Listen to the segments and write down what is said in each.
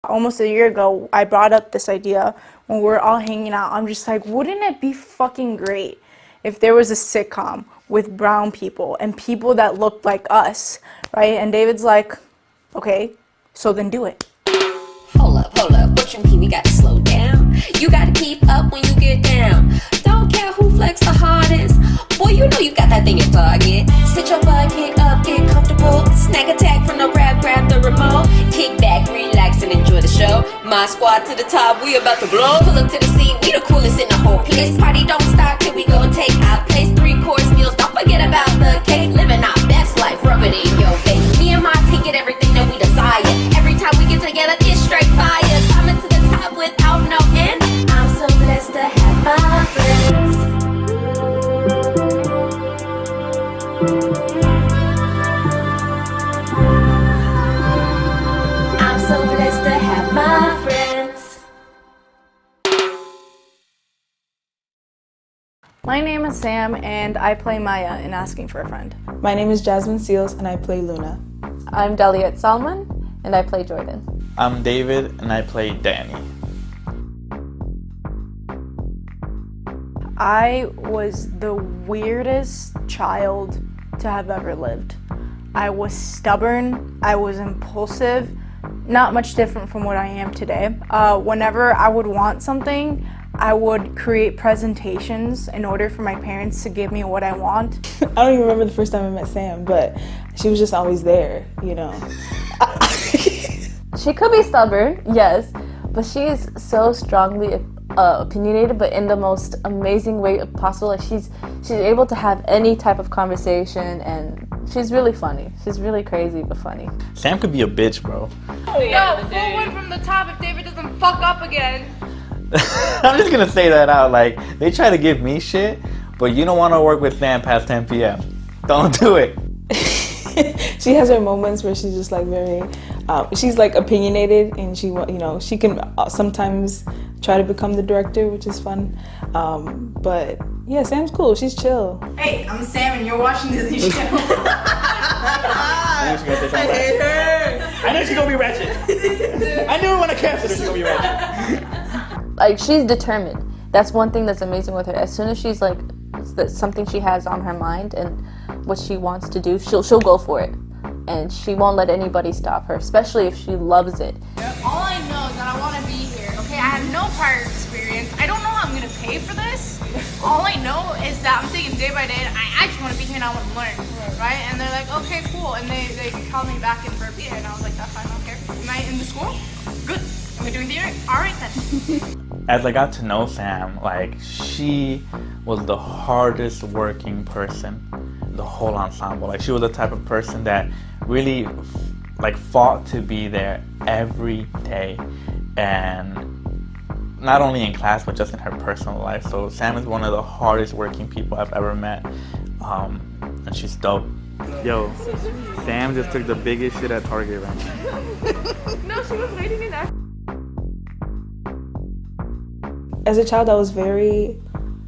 Almost a year ago, I brought up this idea when we were all hanging out. I'm just like, wouldn't it be fucking great if there was a sitcom with brown people and people that looked like us, right? And David's like, okay, so then do it. Hold up, what you mean we gotta slow down? You gotta keep up when you get down. Don't care who flex the hardest. Boy, you know you got that thing in target. Sit your butt, kick up, get comfortable. Snack attack from the rap, grab the remote. Kick back, relax, and enjoy the show. My squad to the top, we about to blow. Pull up to the scene, we the coolest in the whole place. Party don't stop till we go and take our place. 3-course meals, don't forget about the cake. Living our best life, rub it in your face. Me and my team get everything that we desire. Every time we get together, it's straight fire. Climbing to the top without no end. I'm so blessed to have my friends. I'm so blessed to have my friends. My name is Sam, and I play Maya in Asking for a Friend. My name is Jasmine Seals, and I play Luna. I'm Dahlia Salman, and I play Jordan. I'm David, and I play Danny. I was the weirdest child to have ever lived. I was stubborn, I was impulsive, not much different from what I am today. Whenever I would want something, I would create presentations in order for my parents to give me what I want. I don't even remember the first time I met Sam, but she was just always there, you know. She could be stubborn, yes, but she is so strongly opinionated, but in the most amazing way possible. Like she's able to have any type of conversation, and she's really funny. She's really crazy but funny. Sam could be a bitch, bro. Yo, full one from the top if David doesn't fuck up again. I'm just gonna say that out. Like, they try to give me shit, but you don't want to work with Sam past 10 p.m. Don't do it. She has her moments where she's just like very, she's like opinionated, and she, you know, she can sometimes try to become the director, which is fun. But yeah, Sam's cool. She's chill. Hey, I'm Sam, and you're watching Disney Channel. I hate her. I know she's gonna be ratchet. I knew when I casted her, she's gonna be ratchet. Like, she's determined. That's one thing that's amazing with her. As soon as she's like, something she has on her mind and what she wants to do, she'll go for it. And she won't let anybody stop her, especially if she loves it. All I know is that I want to be here, okay? I have no prior experience. I don't know how I'm going to pay for this. All I know is that I'm taking day by day, and I actually want to be here and I want to learn, right? And they're like, okay, cool. And they called me back in for a PA, and I was like, that's fine, I don't care. Am I in the school? Good. Am I doing theater? All right, then. As I got to know Sam, like, she was the hardest working person in the whole ensemble. Like, she was the type of person that really like fought to be there every day, and not only in class but just in her personal life. So Sam is one of the hardest working people I've ever met, and she's dope. Yo, Sam just took the biggest shit at Target right now. No, she was waiting in there. As a child, I was very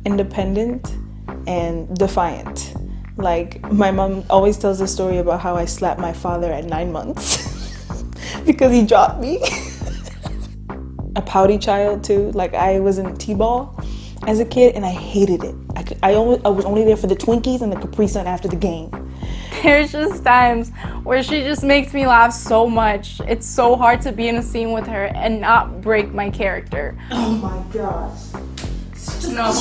independent and defiant. Like, my mom always tells the story about how I slapped my father at 9 months because he dropped me. A pouty child too. Like, I was in T-ball as a kid and I hated it. I was only there for the Twinkies and the Capri Sun after the game. There's just times where she just makes me laugh so much. It's so hard to be in a scene with her and not break my character. Oh my gosh. No.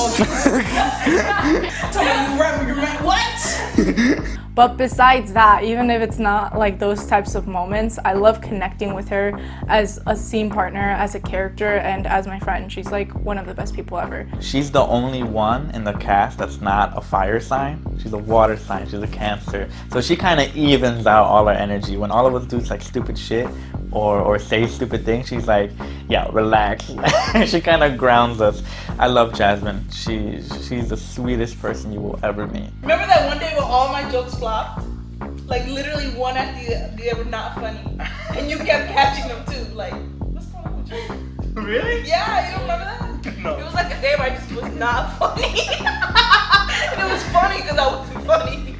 Tell me you remember what? But besides that, even if it's not like those types of moments, I love connecting with her as a scene partner, as a character, and as my friend. She's like one of the best people ever. She's the only one in the cast that's not a fire sign. She's a water sign. She's a Cancer. So she kind of evens out all our energy. When all of us do like stupid shit or say stupid things, she's like, yeah, relax. She kind of grounds us. I love Jasmine. She's the sweetest person you will ever meet. Remember that one day when all my jokes flopped? Like, literally one after the other were not funny. And you kept catching them too. Like, what's going on with you? Really? Yeah, you don't remember that? No. It was like a day where I just was not funny. And it was funny because I wasn't funny.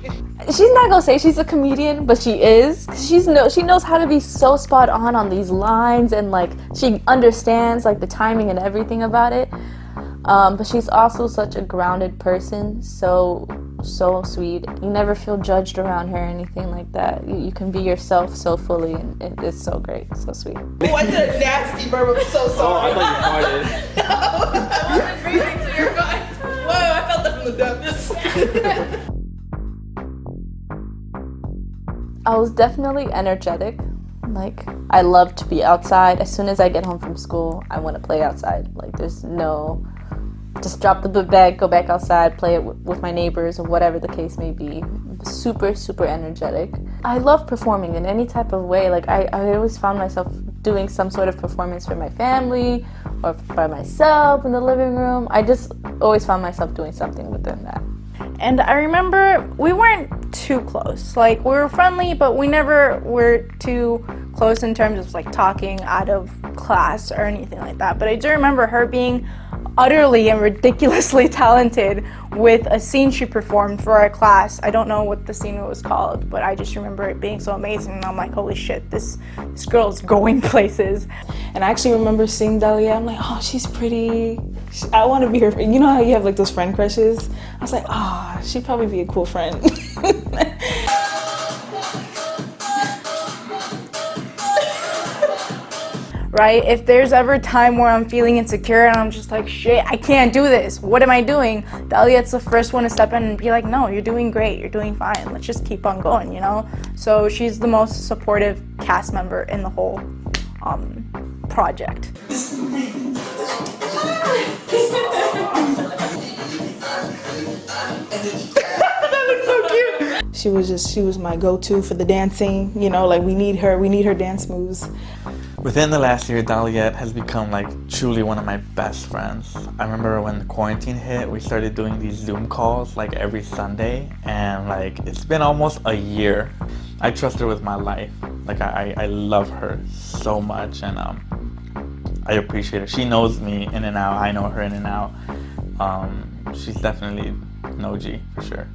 she's not gonna say she's a comedian, but she is. She knows how to be so spot on these lines, and like she understands like the timing and everything about it. But she's also such a grounded person, so sweet. You never feel judged around her or anything like that. You can be yourself so fully, and it's so great, so sweet. What the nasty burp? I'm so sorry. Oh, I thought you farted. I wasn't breathing, so you're fine. Whoa, I felt that from the depths. I was definitely energetic. Like, I love to be outside. As soon as I get home from school, I want to play outside. Like, there's no... Just drop the book bag, go back outside, play it with my neighbors, or whatever the case may be. Super, super energetic. I love performing in any type of way. Like, I always found myself doing some sort of performance for my family, or by myself in the living room. I just always found myself doing something within that. And I remember we weren't too close. Like, we were friendly, but we never were too close in terms of like talking out of class or anything like that. But I do remember her being utterly and ridiculously talented with a scene she performed for our class. I don't know what the scene was called, but I just remember it being so amazing, and I'm like, holy shit, this girl's going places. And I actually remember seeing Dahlia. I'm like, oh, she's pretty. I want to be her friend. You know how you have like those friend crushes? I was like, oh, she'd probably be a cool friend. Right? If there's ever a time where I'm feeling insecure and I'm just like, shit, I can't do this. What am I doing? Dahlia's the first one to step in and be like, no, you're doing great. You're doing fine. Let's just keep on going, you know? So she's the most supportive cast member in the whole project. She was my go-to for the dancing, you know, like we need her dance moves. Within the last year, Dahlia has become like truly one of my best friends. I remember when the quarantine hit, we started doing these Zoom calls like every Sunday, and like it's been almost a year. I trust her with my life. Like I love her so much, and I appreciate her. She knows me in and out. I know her in and out. She's definitely an OG for sure.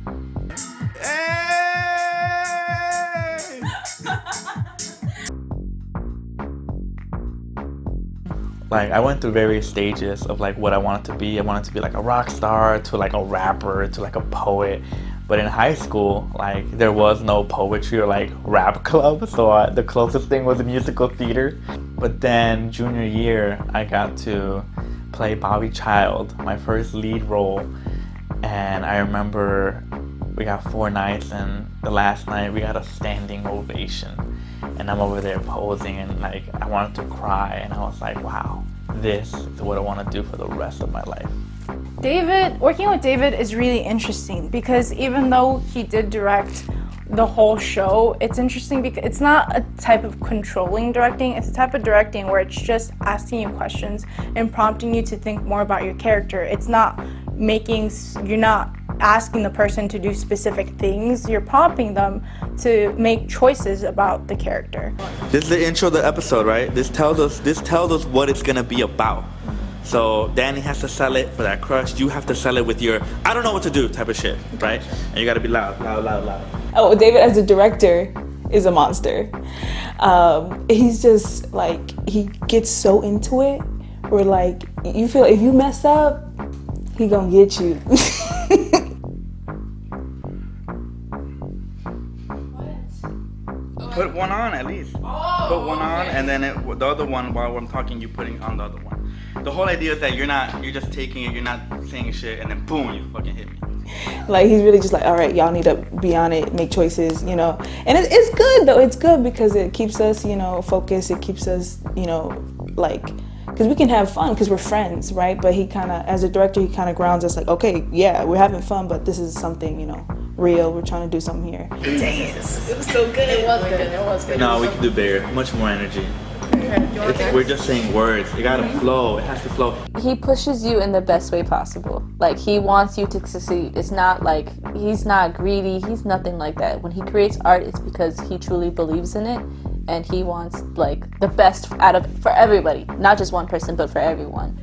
Like, I went through various stages of like what I wanted to be. I wanted to be like a rock star, to like a rapper, to like a poet. But in high school, like there was no poetry or like rap club, so the closest thing was a musical theater. But then junior year, I got to play Bobby Child, my first lead role. And I remember we got 4 nights, and the last night we got a standing ovation. And I'm over there posing, and like I wanted to cry, and I was like, wow, this is what I want to do for the rest of my life. Working with David is really interesting because even though he did direct the whole show, it's interesting because it's not a type of controlling directing, it's a type of directing where it's just asking you questions and prompting you to think more about your character. It's not you're not asking the person to do specific things, you're prompting them to make choices about the character. This is the intro of the episode, right? This tells us what it's gonna be about. So Danny has to sell it for that crush. You have to sell it with your I don't know what to do type of shit, right? And you gotta be loud. Oh, David as a director is a monster. He's just like, he gets so into it where like, you feel if you mess up, he gonna get you. Put one on at least. Put one on, and then the other one, while I'm talking, you putting on the other one. The whole idea is that you're just taking it, you're not saying shit, and then boom, you fucking hit me. Like, he's really just like, all right, y'all need to be on it, make choices, you know. And it's good though, it's good because it keeps us, you know, focused, it keeps us, you know, like, because we can have fun because we're friends, right? But he kind of, as a director, he kind of grounds us like, okay, yeah, we're having fun, but this is something, you know, real. We're trying to do something here. Dance. It was so good. It was good. No, we can do bigger, much more energy. We're just saying words. It gotta flow. It has to flow. He pushes you in the best way possible. Like, he wants you to succeed. It's not like, he's not greedy. He's nothing like that. When he creates art, it's because he truly believes in it. And he wants, like, the best for everybody. Not just one person, but for everyone.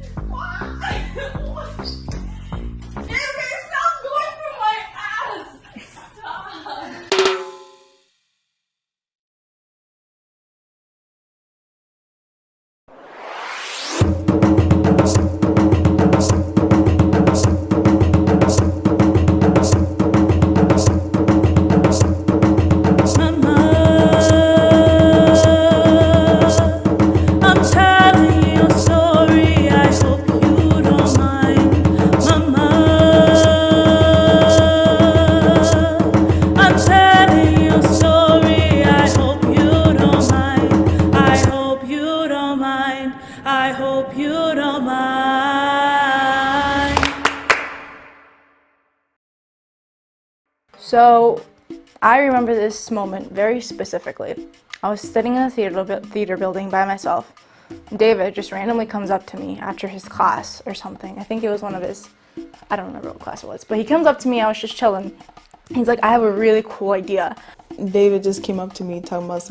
So I remember this moment very specifically. I was sitting in a theater building by myself. David just randomly comes up to me after his class or something. I think it was one of his, I don't remember what class it was, but he comes up to me, I was just chilling. He's like, I have a really cool idea. David just came up to me talking about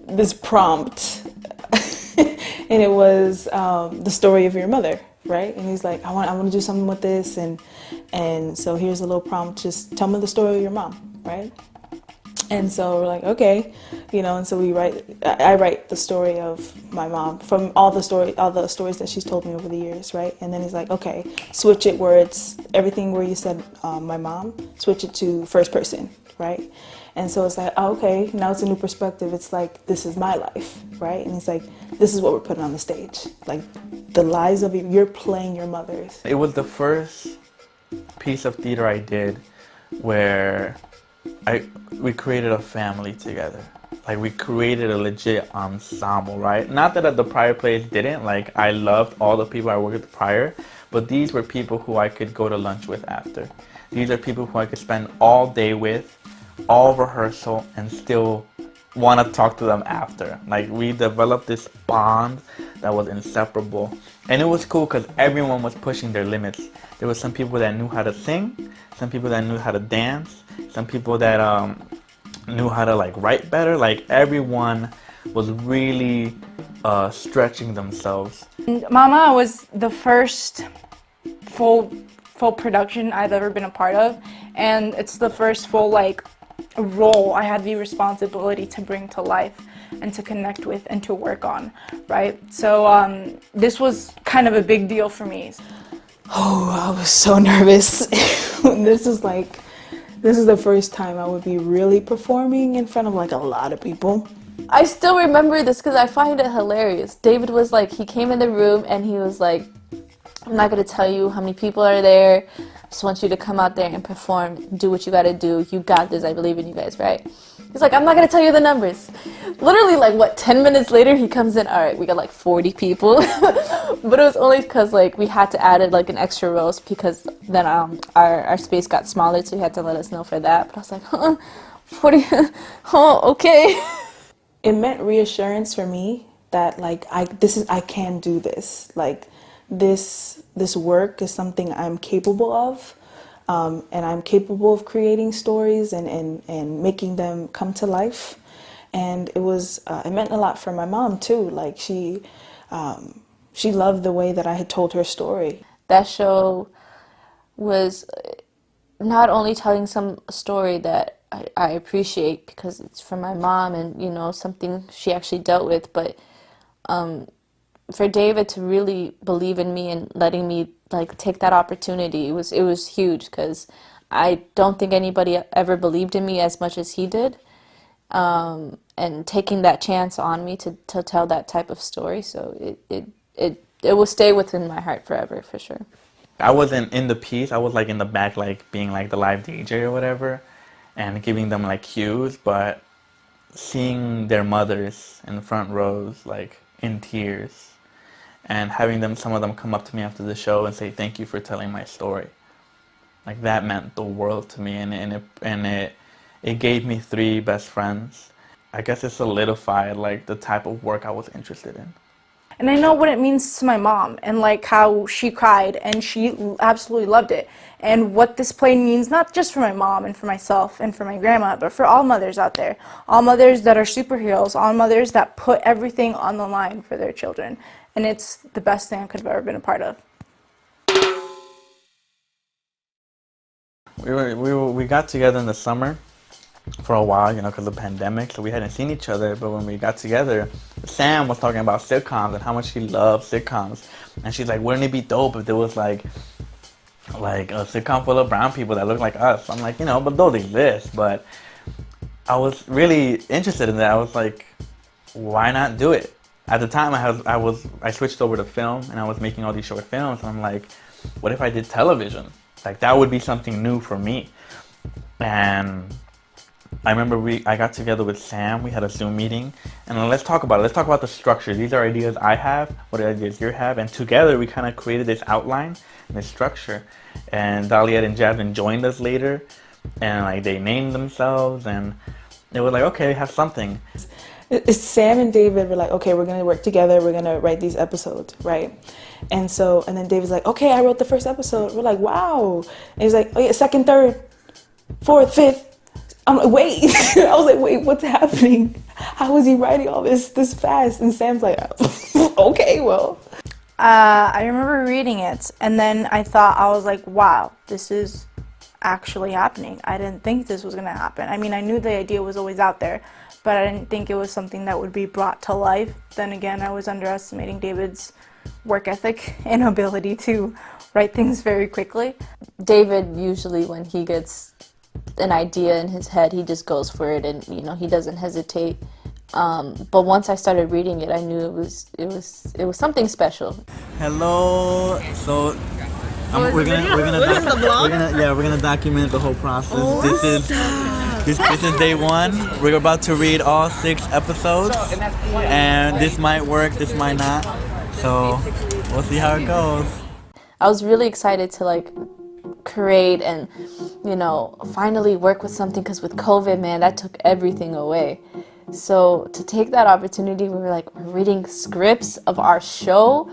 this prompt, and it was the story of your mother, right? And he's like, I want to do something with this, and so here's a little prompt. Just tell me the story of your mom, right? And so we're like, okay, and so I write the story of my mom from all the stories that she's told me over the years, right? And then he's like, okay, switch it where it's everything where you said my mom, switch it to first person, right? And so it's like, oh, okay, now it's a new perspective. It's like, this is my life, right? And it's like, this is what we're putting on the stage. Like, the lives of you're playing your mothers. It was the first piece of theater I did where we created a family together. Like, we created a legit ensemble, right? Not that the prior plays didn't. Like, I loved all the people I worked with prior, but these were people who I could go to lunch with after. These are people who I could spend all day with, all rehearsal, and still want to talk to them after. Like, we developed this bond that was inseparable. And it was cool because everyone was pushing their limits. There were some people that knew how to sing, some people that knew how to dance, some people that knew how to write better. Like, everyone was really stretching themselves. Mama was the first full production I've ever been a part of, and it's the first full role I had the responsibility to bring to life and to connect with and to work on, right? So this was kind of a big deal for me. Oh, I was so nervous. This is the first time I would be really performing in front of a lot of people. I still remember this because I find it hilarious. David was he came in the room and he was like, I'm not going to tell you how many people are there. I just want you to come out there and perform, do what you got to do. You got this. I believe in you guys, right? He's like, I'm not going to tell you the numbers. Literally, 10 minutes later, he comes in, all right, we got 40 people. But it was only because, we had to add an extra rows because then our space got smaller, so he had to let us know for that. But I was like, 40, oh, okay. It meant reassurance for me that, I can do this. This work is something I'm capable of. And I'm capable of creating stories and making them come to life. And it meant a lot for my mom too. She loved the way that I had told her story. That show was not only telling some story that I appreciate because it's from my mom and something she actually dealt with, but for David to really believe in me and letting me take that opportunity, it was huge because I don't think anybody ever believed in me as much as he did, and taking that chance on me to tell that type of story. So it will stay within my heart forever for sure. I wasn't in the piece. I was in the back, being the live DJ or whatever, and giving them cues. But seeing their mothers in the front rows, in tears, and having some of them come up to me after the show and say thank you for telling my story, that meant the world to me, and it gave me 3 best friends. I guess it solidified the type of work I was interested in. And I know what it means to my mom and how she cried and she absolutely loved it. And what this play means not just for my mom and for myself and for my grandma, but for all mothers out there. All mothers that are superheroes, all mothers that put everything on the line for their children. And it's the best thing I could have ever been a part of. We got together in the summer for a while, because of the pandemic, so we hadn't seen each other. But when we got together, Sam was talking about sitcoms and how much she loved sitcoms, and she's like, wouldn't it be dope if there was a sitcom full of brown people that look like us? I'm like, but those exist. But I was really interested in that. I was like, why not do it? At the time, I switched over to film, and I was making all these short films, and I'm like, what if I did television? That would be something new for me. And I remember I got together with Sam, we had a Zoom meeting, and let's talk about it. Let's talk about the structure. These are ideas I have, what ideas you have, and together we kind of created this outline and this structure. And Dahlia and Jasmine joined us later, and like they named themselves, and it was like, okay, we have something. Sam and David were like, okay, we're gonna work together, we're gonna write these episodes, right? And then David's like, okay, I wrote the first episode. We're like, wow. And he's like, oh yeah, second, third, fourth, fifth. I'm like, wait. I was like, wait, what's happening? How is he writing all this fast? And Sam's like, okay, well. I remember reading it, and then I was like, wow, this is actually happening. I didn't think this was gonna happen. I mean, I knew the idea was always out there, but I didn't think it was something that would be brought to life. Then again, I was underestimating David's work ethic and ability to write things very quickly. David, usually when he gets an idea in his head, he just goes for it, and he doesn't hesitate. But once I started reading it, I knew it was something special. Hello. So we're gonna document the whole process. This is day one. We're about to read all 6 episodes, and this might work, this might not. So we'll see how it goes. I was really excited to create and finally work with something, because with COVID, man, that took everything away. So to take that opportunity, we're reading scripts of our show,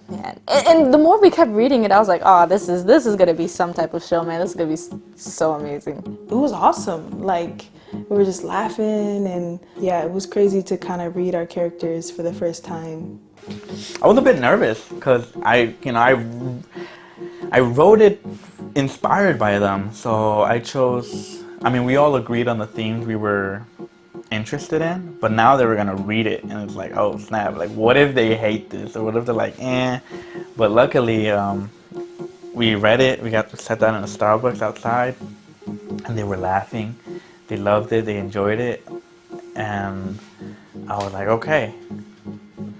man. And the more we kept reading it, I was like, oh, this is gonna be some type of show, man. This is gonna be so amazing. It was awesome. We were just laughing, and yeah, it was crazy to kind of read our characters for the first time. I was a bit nervous because I wrote it inspired by them. So I chose, we all agreed on the themes we were interested in, but now they were gonna read it, and it's like, oh snap, what if they hate this, or what if they're like, eh? But luckily, we read it, we got to sit down in a Starbucks outside, and they were laughing, they loved it, they enjoyed it, and I was like, okay,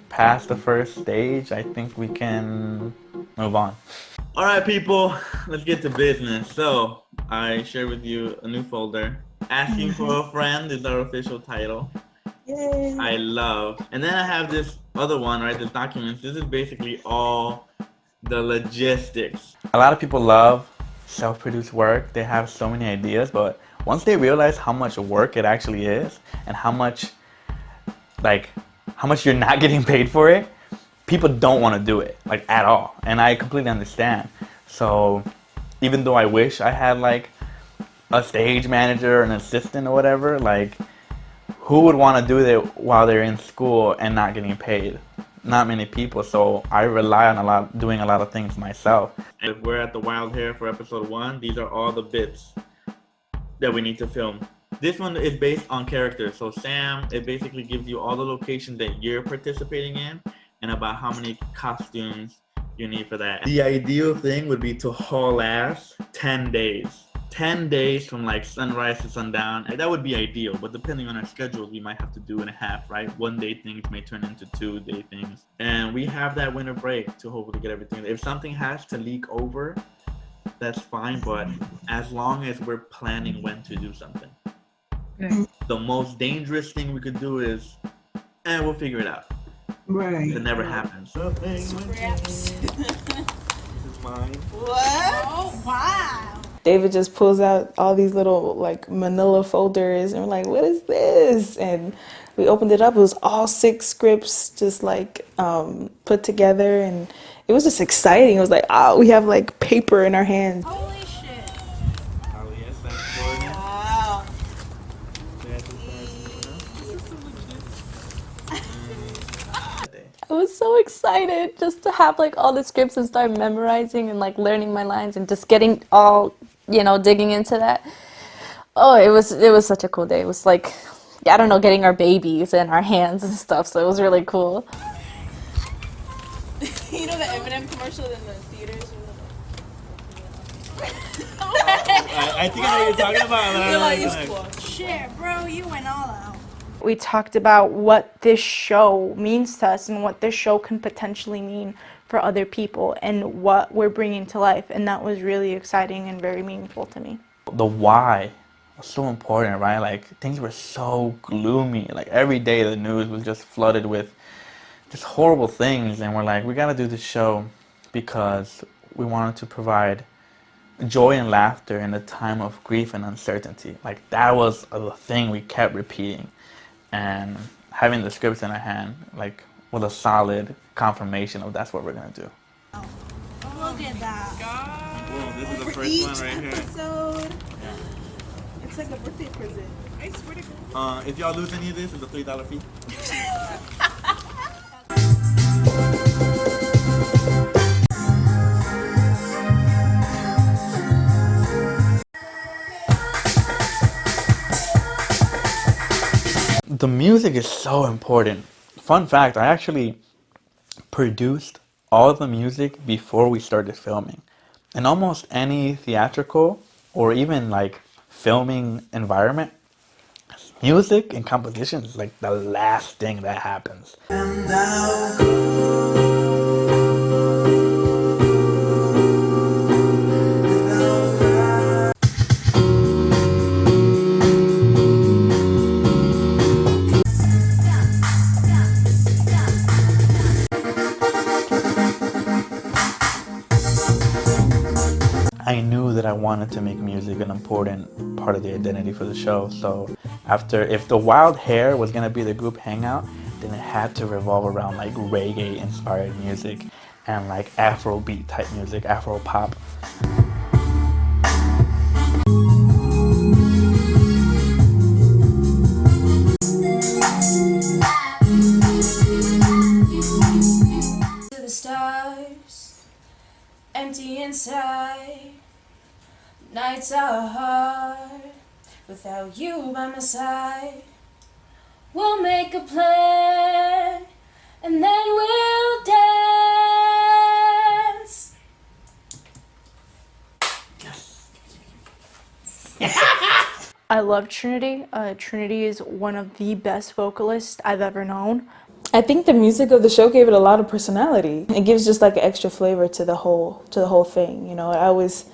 past the first stage, I think we can move on. Alright people, let's get to business. So, I shared with you a new folder. Asking for a Friend is our official title. Yay. I love. And then I have this other one, right, the documents. This is basically all the logistics. A lot of people love self-produced work. They have so many ideas, but once they realize how much work it actually is, and how much you're not getting paid for it, people don't want to do it, at all. And I completely understand. So even though I wish I had a stage manager, an assistant, or whatever, who would want to do that while they're in school and not getting paid? Not many people. So I rely on doing a lot of things myself. And if we're at the Wild Hair for episode 1, these are all the bits that we need to film. This one is based on characters. So Sam, it basically gives you all the locations that you're participating in and about how many costumes you need for that. The ideal thing would be to haul ass 10 days. 10 days from sunrise to sundown. That would be ideal, but depending on our schedules, we might have to do in a half, right? 1 day things may turn into 2 day things. And we have that winter break to hopefully get everything. If something has to leak over, that's fine, but as long as we're planning when to do something. Okay. The most dangerous thing we could do is, we'll figure it out. Right. It never happens. Scraps. This is mine. What? Oh, wow. David just pulls out all these little manila folders, and we're like, what is this? And we opened it up. It was all 6 scripts just put together, and it was just exciting. It was like, oh, we have paper in our hands. Holy shit. Oh yes, that's Jordan. Wow. I was so excited just to have all the scripts and start memorizing and learning my lines and just getting all, digging into that. Oh, it was such a cool day. It was I don't know, getting our babies in our hands and stuff. So it was really cool. You know the Eminem commercial in the theaters? I think I know what you're talking about. You're cool. Shit, bro, you went all out. We talked about what this show means to us and what this show can potentially mean for other people and what we're bringing to life, and that was really exciting and very meaningful to me. The why was so important, right? Things were so gloomy. Every day the news was just flooded with just horrible things, and we're we gotta do this show because we wanted to provide joy and laughter in a time of grief and uncertainty. Like that was a thing we kept repeating, and having the scripts in our hand, like, with a solid confirmation of that's what we're gonna do. Look at that. Whoa, this is the For first each one right here. episode. It's like a birthday present. I swear to God. If y'all lose any of this, it's a $3 fee. The music is so important. Fun fact, I actually produced all the music before we started filming. In almost any theatrical or even like filming environment, music and composition is like the last thing that happens. I knew that I wanted to make music an important part of the identity for the show. So if the Wild Hair was gonna be the group hangout, then it had to revolve around like reggae inspired music and like Afrobeat type music, Afro pop. To the stars, empty inside. Nights are hard without you by my side. We'll make a plan and then we'll dance. I love Trinity. Trinity is one of the best vocalists I've ever known. I think the music of the show gave it a lot of personality. It gives just like an extra flavor to the whole thing. You know, I always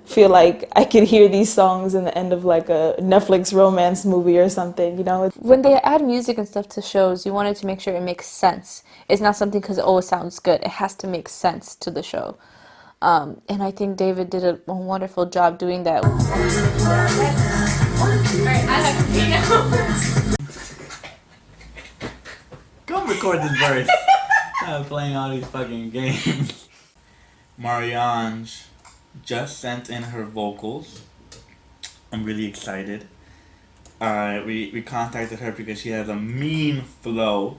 feel like I could hear these songs in the end of like a Netflix romance movie or something, you know? When they add music and stuff to shows, you wanted to make sure it makes sense. It's not something because, oh, it sounds good. It has to make sense to the show. And I think David did a wonderful job doing that. Go record this verse. I'm playing all these fucking games. Marianne just sent in her vocals. I'm really excited. We contacted her because she has a mean flow.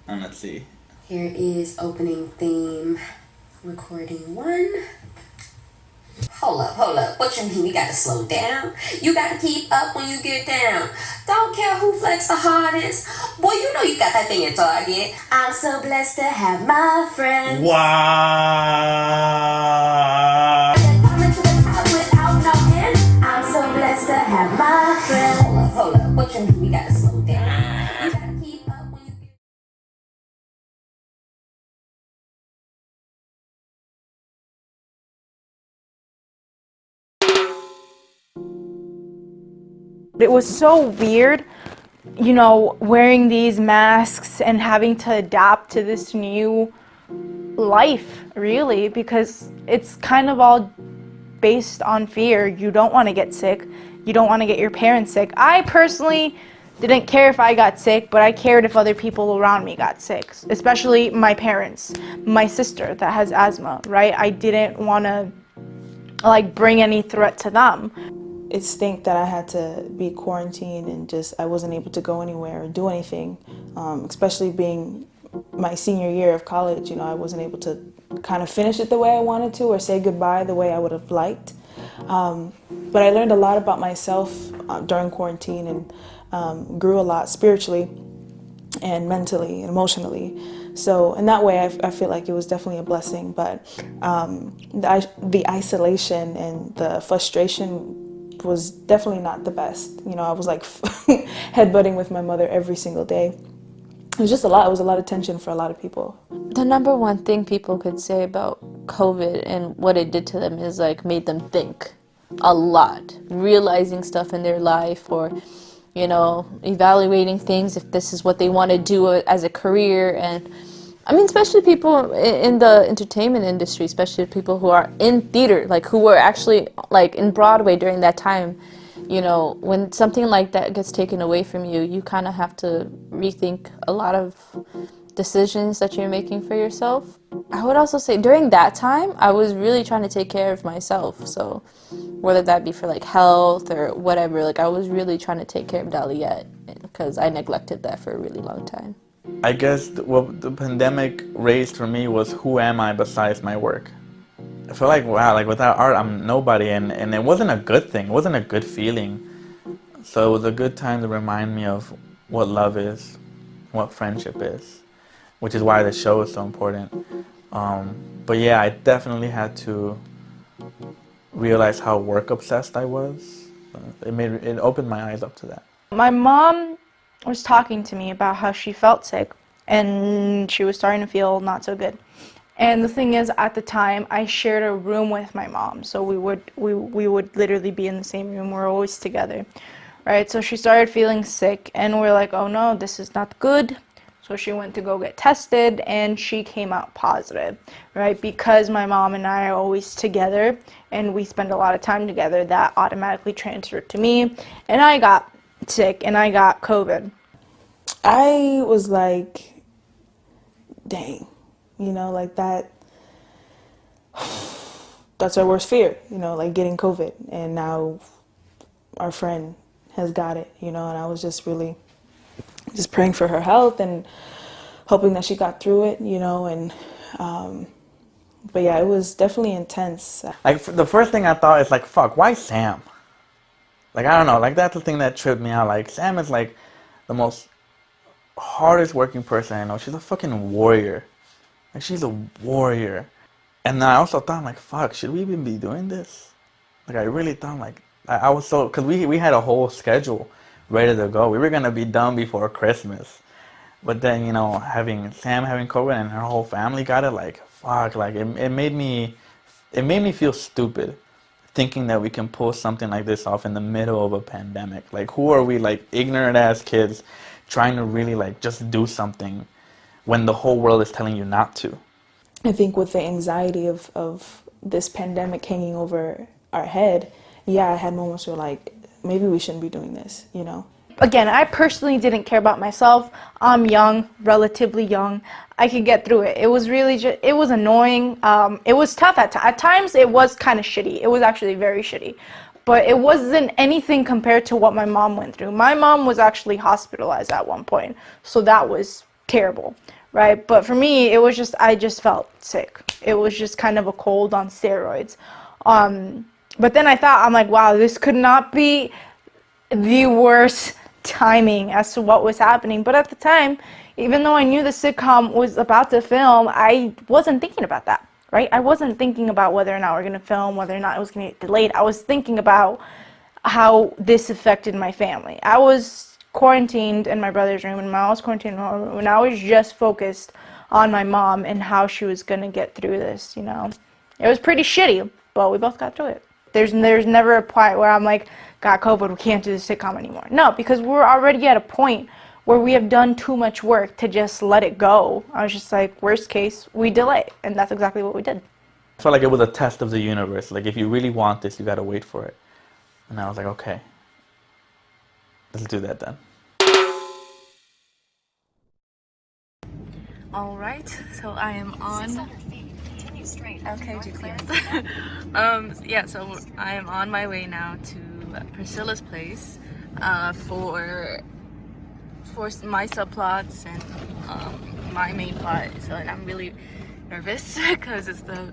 And let's see. Here is opening theme, recording 1. Hold up. What you mean you gotta slow down? You gotta keep up when you get down. Don't care who flex the hardest. Boy, you know you got that thing at Target. I'm so blessed to have my friends. Wow. Coming to the top without no end. I'm so blessed to have my friends. Hold up. What you mean we gotta slow down? You gotta keep up when you get It was so weird, you know, wearing these masks and having to adapt to this new life, really, because it's kind of all based on fear. You don't want to get sick. You don't want to get your parents sick. I personally didn't care if I got sick, but I cared if other people around me got sick, especially my parents, my sister that has asthma, right? I didn't want to like bring any threat to them. It stink that I had to be quarantined and just I wasn't able to go anywhere or do anything, especially being my senior year of college. You know, I wasn't able to kind of finish it the way I wanted to or say goodbye the way I would have liked. But I learned a lot about myself during quarantine and grew a lot spiritually and mentally and emotionally. So in that way, I feel like it was definitely a blessing. But the isolation and the frustration was definitely not the best. You know, I was like headbutting with my mother every single day. It was just a lot. It was a lot of tension for a lot of people. The number one thing people could say about COVID and what it did to them is like made them think a lot, realizing stuff in their life or, you know, evaluating things if this is what they want to do as a career. And I mean, especially people in the entertainment industry, especially people who are in theater, like who were actually like in Broadway during that time. You know, when something like that gets taken away from you, you kind of have to rethink a lot of decisions that you're making for yourself. I would also say during that time, I was really trying to take care of myself. So whether that be for like health or whatever, like I was really trying to take care of Dahlia because I neglected that for a really long time. I guess what the pandemic raised for me was who am I besides my work. I feel like, wow, like without art, I'm nobody, and it wasn't a good thing. It wasn't a good feeling. So it was a good time to remind me of what love is, what friendship is, which is why the show is so important. But yeah, I definitely had to realize how work obsessed I was. It opened my eyes up to that. My mom was talking to me about how she felt sick and she was starting to feel not so good. And the thing is, at the time, I shared a room with my mom, so we would literally be in the same room. We're always together, right? So she started feeling sick, and we're like, oh no, this is not good. So she went to go get tested, and she came out positive, right? Because my mom and I are always together, and we spend a lot of time together, that automatically transferred to me, and I got sick, and I got COVID. I was like, dang, you know, like that's our worst fear, you know, like getting COVID. And now our friend has got it, you know, and I was just really just praying for her health and hoping that she got through it, you know, and but yeah, it was definitely intense. Like the first thing I thought is like, fuck, why Sam? Like, I don't know, like that's the thing that tripped me out. Like Sam is like the most hardest working person I know. She's a fucking warrior. Like she's a warrior. And then I also thought like, fuck, should we even be doing this? Like I really thought like, I was so, cause we had a whole schedule ready to go. We were gonna be done before Christmas. But then, you know, having Sam having COVID and her whole family got it, like, fuck, like it made me feel stupid thinking that we can pull something like this off in the middle of a pandemic. Like who are we, like ignorant ass kids trying to really like just do something when the whole world is telling you not to? I think with the anxiety of this pandemic hanging over our head, yeah, I had moments where like, maybe we shouldn't be doing this, you know? Again, I personally didn't care about myself. I'm young, relatively young. I could get through it. It was really just, it was annoying. It was tough at times. It was kind of shitty. It was actually very shitty. But it wasn't anything compared to what my mom went through. My mom was actually hospitalized at one point. So that was terrible, right? But for me, it was just, I just felt sick. It was just kind of a cold on steroids. But then I thought, I'm like, wow, this could not be the worst timing as to what was happening. But at the time, even though I knew the sitcom was about to film, I wasn't thinking about that, right? I wasn't thinking about whether or not we're going to film, whether or not it was going to get delayed. I was thinking about how this affected my family. I was quarantined in my brother's room, and my mom was quarantined in her room, and I was just focused on my mom and how she was going to get through this, you know. It was pretty shitty, but we both got through it. There's never a point where I'm like, got COVID, we can't do the sitcom anymore. No, because we're already at a point where we have done too much work to just let it go. I was just like, worst case, we delay. And that's exactly what we did. I felt like it was a test of the universe. Like, if you really want this, you gotta wait for it. And I was like, okay, let's do that then. All right, so I am on. Okay, GPS. Yeah, so I am on my way now to Priscilla's place for my subplots and my main plot. So, and I'm really nervous because it's the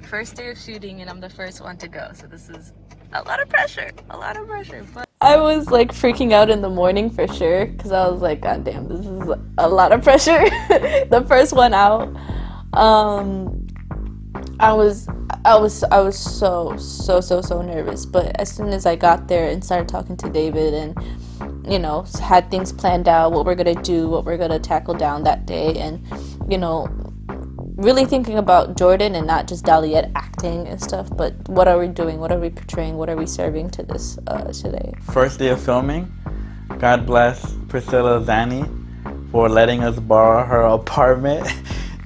first day of shooting and I'm the first one to go. So this is a lot of pressure. But I was like freaking out in the morning for sure because I was like, God damn, this is a lot of pressure. The first one out. I was so nervous, but as soon as I got there and started talking to David and, you know, had things planned out, what we're gonna do, what we're gonna tackle down that day, and, you know, really thinking about Jordan and not just Dahlia acting and stuff, but what are we doing, what are we portraying, what are we serving to this today. First day of filming, God bless Priscilla Zani for letting us borrow her apartment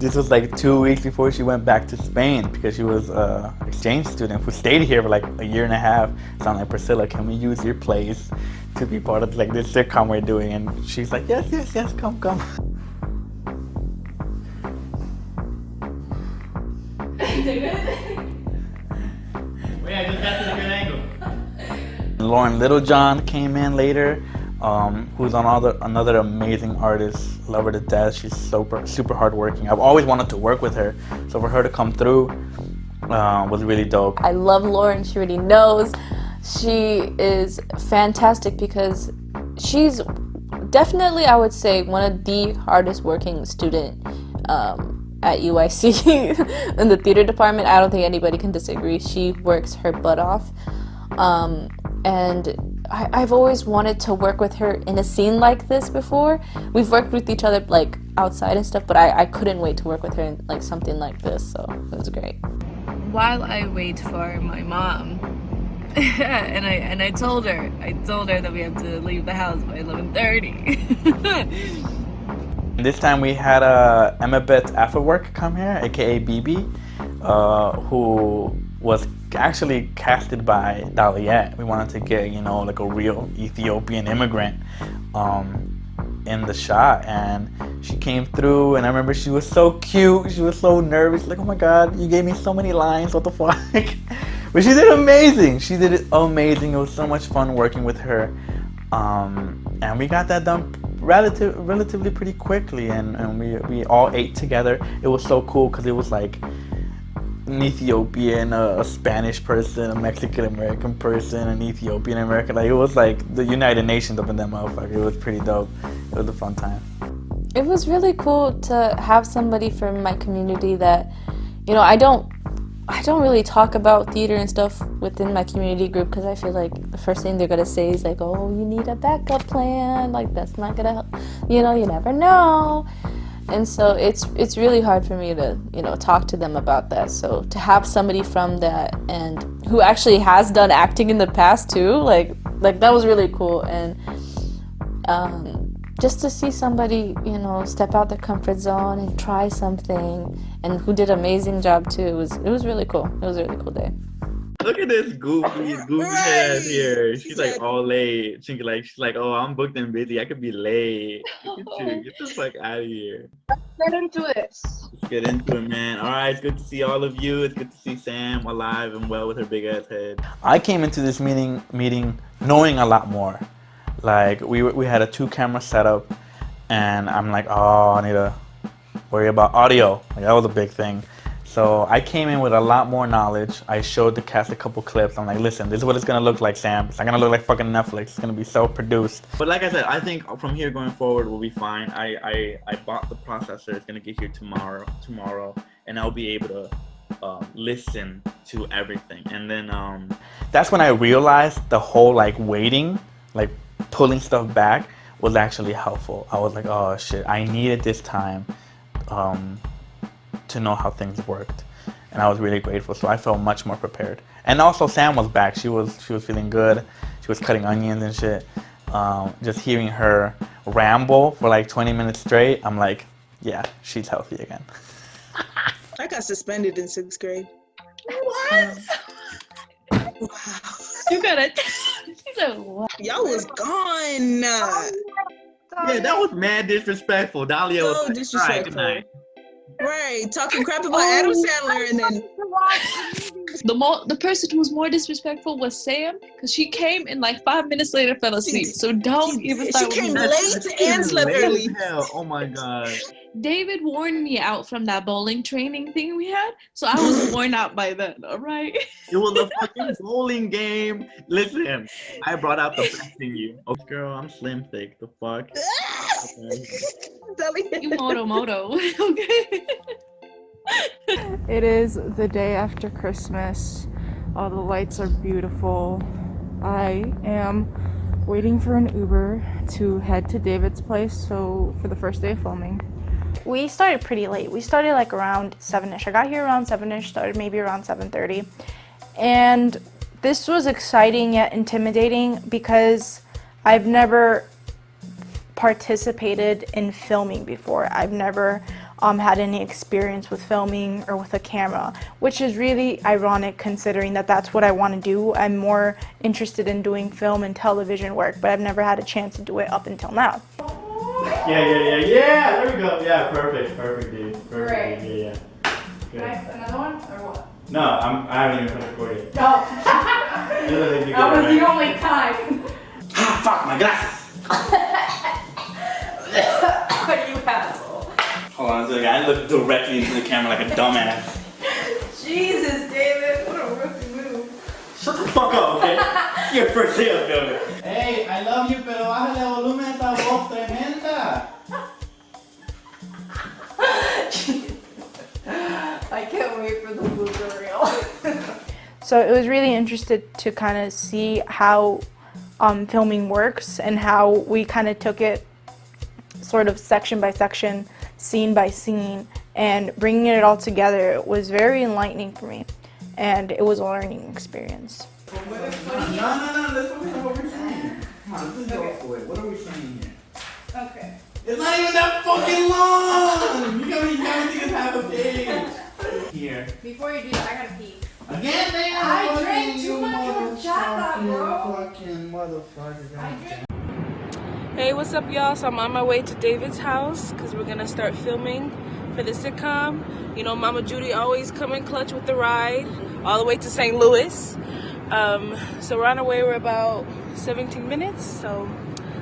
This was like 2 weeks before she went back to Spain because she was an exchange student who stayed here for like a year and a half. So I'm like, Priscilla, can we use your place to be part of like this sitcom we're doing? And she's like, yes, come. Wait, I just got to the good angle. Lauren Littlejohn came in later, who's another amazing artist. Love her to death. She's super hardworking. I've always wanted to work with her, so for her to come through was really dope. I love Lauren. She already knows. She is fantastic because she's definitely, I would say, one of the hardest working student at UIC in the theater department. I don't think anybody can disagree. She works her butt off. And I've always wanted to work with her in a scene like this before. We've worked with each other like outside and stuff, but I couldn't wait to work with her in like something like this, so it was great. While I wait for my mom, and I told her that we have to leave the house by 11:30. This time we had Emma Beth Afterwork come here, aka BB, who was actually casted by Dahlia. We wanted to get, like a real Ethiopian immigrant in the shot, and she came through, and I remember she was so cute, she was so nervous, like, oh my god, you gave me so many lines, what the fuck? But she did amazing. It was so much fun working with her, and we got that done relatively pretty quickly, and we all ate together. It was so cool because it was like an Ethiopian, a Spanish person, a Mexican American person, an Ethiopian American. Like, it was like the United Nations up in that motherfucker. It was pretty dope. It was a fun time. It was really cool to have somebody from my community that, I don't really talk about theater and stuff within my community group because I feel like the first thing they're gonna say is like, oh, you need a backup plan. Like, that's not gonna help. You never know. And so it's really hard for me to, talk to them about that. So to have somebody from that and who actually has done acting in the past too, like that was really cool. And just to see somebody, step out their comfort zone and try something, and who did an amazing job too. It was really cool. It was a really cool day. Look at this goofy head here. She's like all late. She's like, oh, I'm booked and busy. I could be late. Look at you. Get the fuck out of here. Let's get into it. Let's get into it, man. All right, it's good to see all of you. It's good to see Sam alive and well with her big ass head. I came into this meeting knowing a lot more. Like, we had a 2-camera setup, and I'm like, oh, I need to worry about audio. Like, that was a big thing. So I came in with a lot more knowledge. I showed the cast a couple clips. I'm like, listen, this is what it's gonna look like, Sam. It's not gonna look like fucking Netflix. It's gonna be self-produced. But like I said, I think from here going forward, we'll be fine. I bought the processor. It's gonna get here tomorrow, and I'll be able to listen to everything. And then that's when I realized the whole like waiting, like pulling stuff back was actually helpful. I was like, oh shit, I needed this time to know how things worked, and I was really grateful. So I felt much more prepared. And also Sam was back. She was feeling good. She was cutting onions and shit. Just hearing her ramble for like 20 minutes straight, I'm like, yeah, she's healthy again. I got suspended in 6th grade. What? Wow. You got it. She said, what? Y'all was gone. Yeah, that was mad disrespectful. Dahlia was like, disrespectful. All right, good night. Right, talking crap about Adam Sandler, and then the person who was more disrespectful was Sam, because she came and like 5 minutes later fell asleep. So don't even start. She came late and slept early. Hell, oh my god. David warned me out from that bowling training thing we had, so I was worn out by then. All right. It was a fucking bowling game. Listen, I brought out the best in you. Oh, girl, I'm slim thick. The fuck. You moto. Okay. It is the day after Christmas. All the lights are beautiful. I am waiting for an Uber to head to David's place, so for the first day of filming. We started pretty late. We started like around 7ish. I got here around 7ish, started maybe around 7:30. And this was exciting yet intimidating because I've never participated in filming before. I've never had any experience with filming or with a camera, which is really ironic considering that that's what I want to do. I'm more interested in doing film and television work, but I've never had a chance to do it up until now. Yeah. There we go. Yeah, perfect, dude. Perfect. Great. Yeah. Good. Nice. Another one or what? No, I haven't even recorded. No. That was the only time. Ah, fuck, my glasses. You asshole. Hold on a second. I look directly into the camera like a dumbass. Jesus, David. What a rookie move. Shut the fuck up, okay? It's your first day of filming. Hey, I love you, pero bájale el volumen a esa voz tremenda. I can't wait for the blooper reel. So it was really interested to kind of see how filming works and how we kind of took it sort of section by section, scene by scene, and bringing it all together was very enlightening for me, and it was a learning experience. No, let's focus on what we're saying. Come on, let's go for it. What are we saying here? Okay. It's not even that fucking long! You gotta think it's half a page. Here. Before you do that, I gotta pee. Again, man! I drank too much horchata, bro. Fucking motherfucker. Hey, what's up, y'all? So I'm on my way to David's house because we're gonna start filming for the sitcom. You know, Mama Judy always coming clutch with the ride all the way to St. Louis. So we're on our way. We're about 17 minutes. So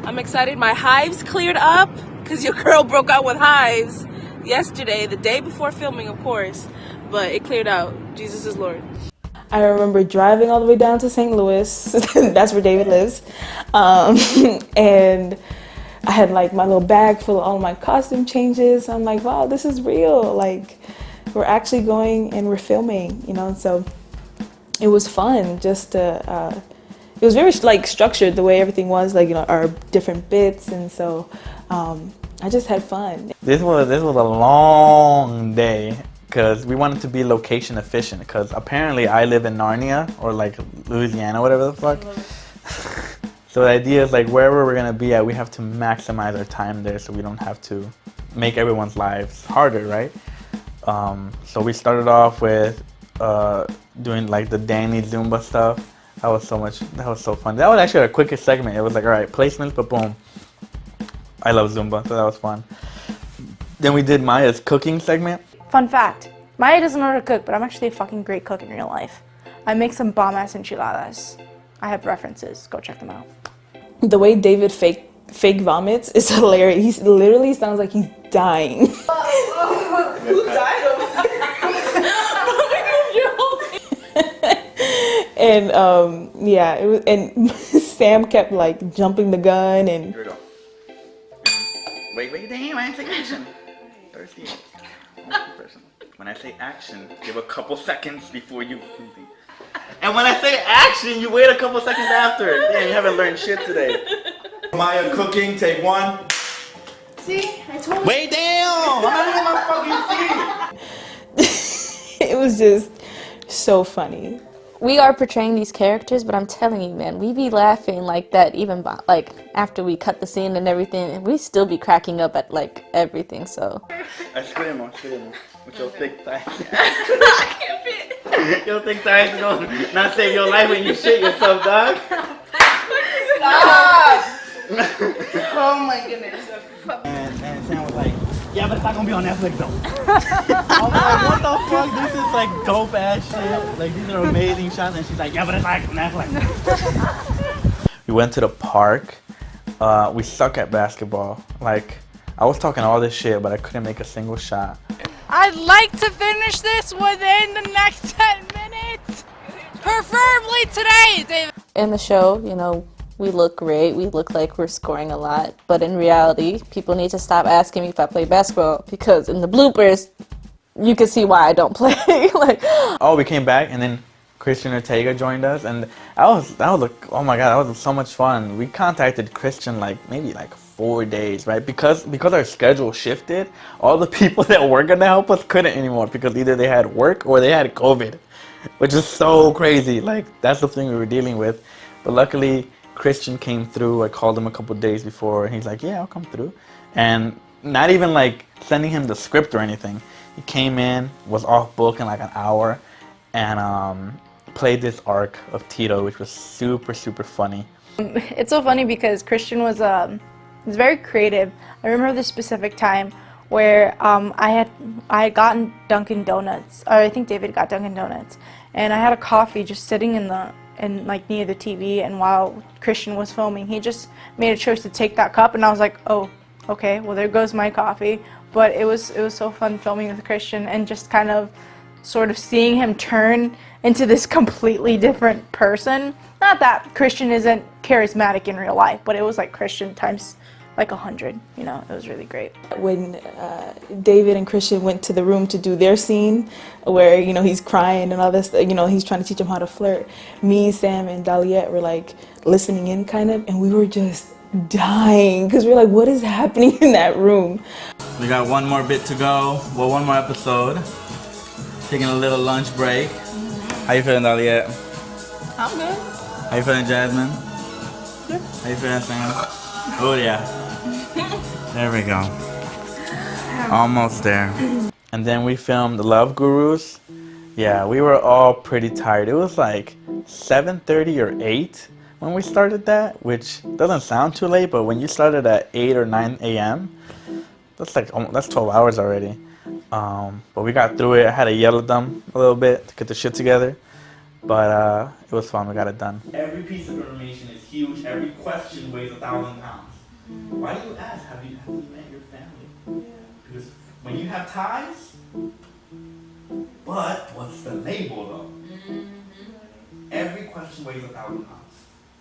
I'm excited. My hives cleared up because your girl broke out with hives yesterday, the day before filming, of course. But it cleared out. Jesus is Lord. I remember driving all the way down to St. Louis. That's where David lives. And I had like my little bag full of all my costume changes. I'm like, wow, this is real. Like, we're actually going and we're filming, you know? And so it was fun just to, it was very like structured the way everything was, like, you know, our different bits. And so I just had fun. This was a long day. Because we wanted to be location efficient. Because apparently I live in Narnia or like Louisiana, whatever the fuck. So the idea is like wherever we're gonna be at, we have to maximize our time there, so we don't have to make everyone's lives harder, right? So we started off with doing like the Danny Zumba stuff. That was so fun. That was actually our quickest segment. It was like, all right, placements, but boom. I love Zumba, so that was fun. Then we did Maya's cooking segment. Fun fact, Maya doesn't know how to cook, but I'm actually a fucking great cook in real life. I make some bomb-ass enchiladas. I have references, go check them out. The way David fake vomits is hilarious. He literally sounds like he's dying. Who died over And yeah, it was, and Sam kept like jumping the gun and. Here we go. Wait, damn, I ain't take action. Thirsty. When I say action, give a couple seconds before you. And when I say action, you wait a couple seconds after. Damn, you haven't learned shit today. Maya cooking, take one. See, I told you. Wait, damn! I'm not even in my fucking seat. It was just so funny. We are portraying these characters, but I'm telling you, man, we be laughing like that even like after we cut the scene and everything, and we still be cracking up at like everything. So. Escribimos. With your thick thighs. I can't fit. Your thick thighs gonna not save your life when you shit yourself, dog. Stop. Oh my goodness. And Sam was like, yeah, but it's not gonna be on Netflix though. I was like, what the fuck? This is like dope ass shit. Like, these are amazing shots. And she's like, yeah, but it's like on Netflix. We went to the park. We suck at basketball. Like, I was talking all this shit, but I couldn't make a single shot. I'd like to finish this within the next 10 minutes. Preferably today, David. In the show, you know, we look great. We look like we're scoring a lot. But in reality, people need to stop asking me if I play basketball, because in the bloopers, you can see why I don't play. Like, oh, we came back, and then Christian Ortega joined us, and that was oh my god, that was so much fun. We contacted Christian maybe 4 days, right? Because our schedule shifted, all the people that were gonna help us couldn't anymore because either they had work or they had COVID, which is so crazy. Like, that's the thing we were dealing with. But luckily, Christian came through. I called him a couple days before, and he's like, yeah, I'll come through. And not even like sending him the script or anything. He came in, was off book in like an hour, and played this arc of Tito, which was super, super funny. It's so funny because Christian was very creative. I remember this specific time where I had gotten Dunkin' Donuts, or I think David got Dunkin' Donuts, and I had a coffee just sitting in like near the TV, and while Christian was filming, he just made a choice to take that cup, and I was like, oh, okay, well there goes my coffee. But it was so fun filming with Christian and just kind of sort of seeing him turn into this completely different person. Not that Christian isn't charismatic in real life, but it was like Christian times like 100, you know, it was really great. When David and Christian went to the room to do their scene where, you know, he's crying and all this, you know, he's trying to teach him how to flirt, me, Sam, and Dahlia were like listening in kind of, and we were just dying because we're like, what is happening in that room? We got one more bit to go, well, one more episode. Taking a little lunch break. How you feeling, Dahlia? I'm good. How you feeling, Jasmine? Good. How you feeling, Sam? Oh yeah. There we go. Almost there. And then we filmed Love Gurus. Yeah, we were all pretty tired. It was like 7:30 or 8 when we started that, which doesn't sound too late, but when you started at 8 or 9 a.m., that's 12 hours already. But we got through it. I had to yell at them a little bit to get the shit together. But it was fun. We got it done. Every piece of information is huge. Every question weighs 1,000 pounds. Why do you ask? Have you met your family? Because when you have ties, but what's the label though? Every question weighs 1,000 pounds.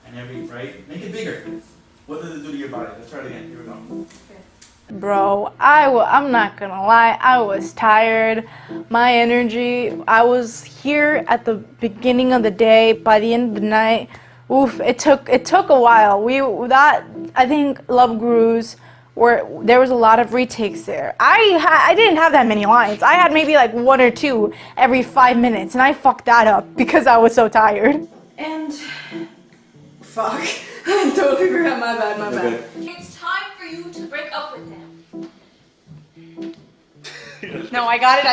And every, right? Make it bigger. What does it do to your body? Let's try it again. Here we go. Bro, I'm not gonna lie, I was tired. My energy, I was here at the beginning of the day. By the end of the night, oof, it took a while. I think Love Gurus, there was a lot of retakes there. I didn't have that many lines. I had maybe like 1 or 2 every 5 minutes, and I fucked that up because I was so tired. And fuck, I totally forgot. My bad. It's time for you to break up with him. No, I got it.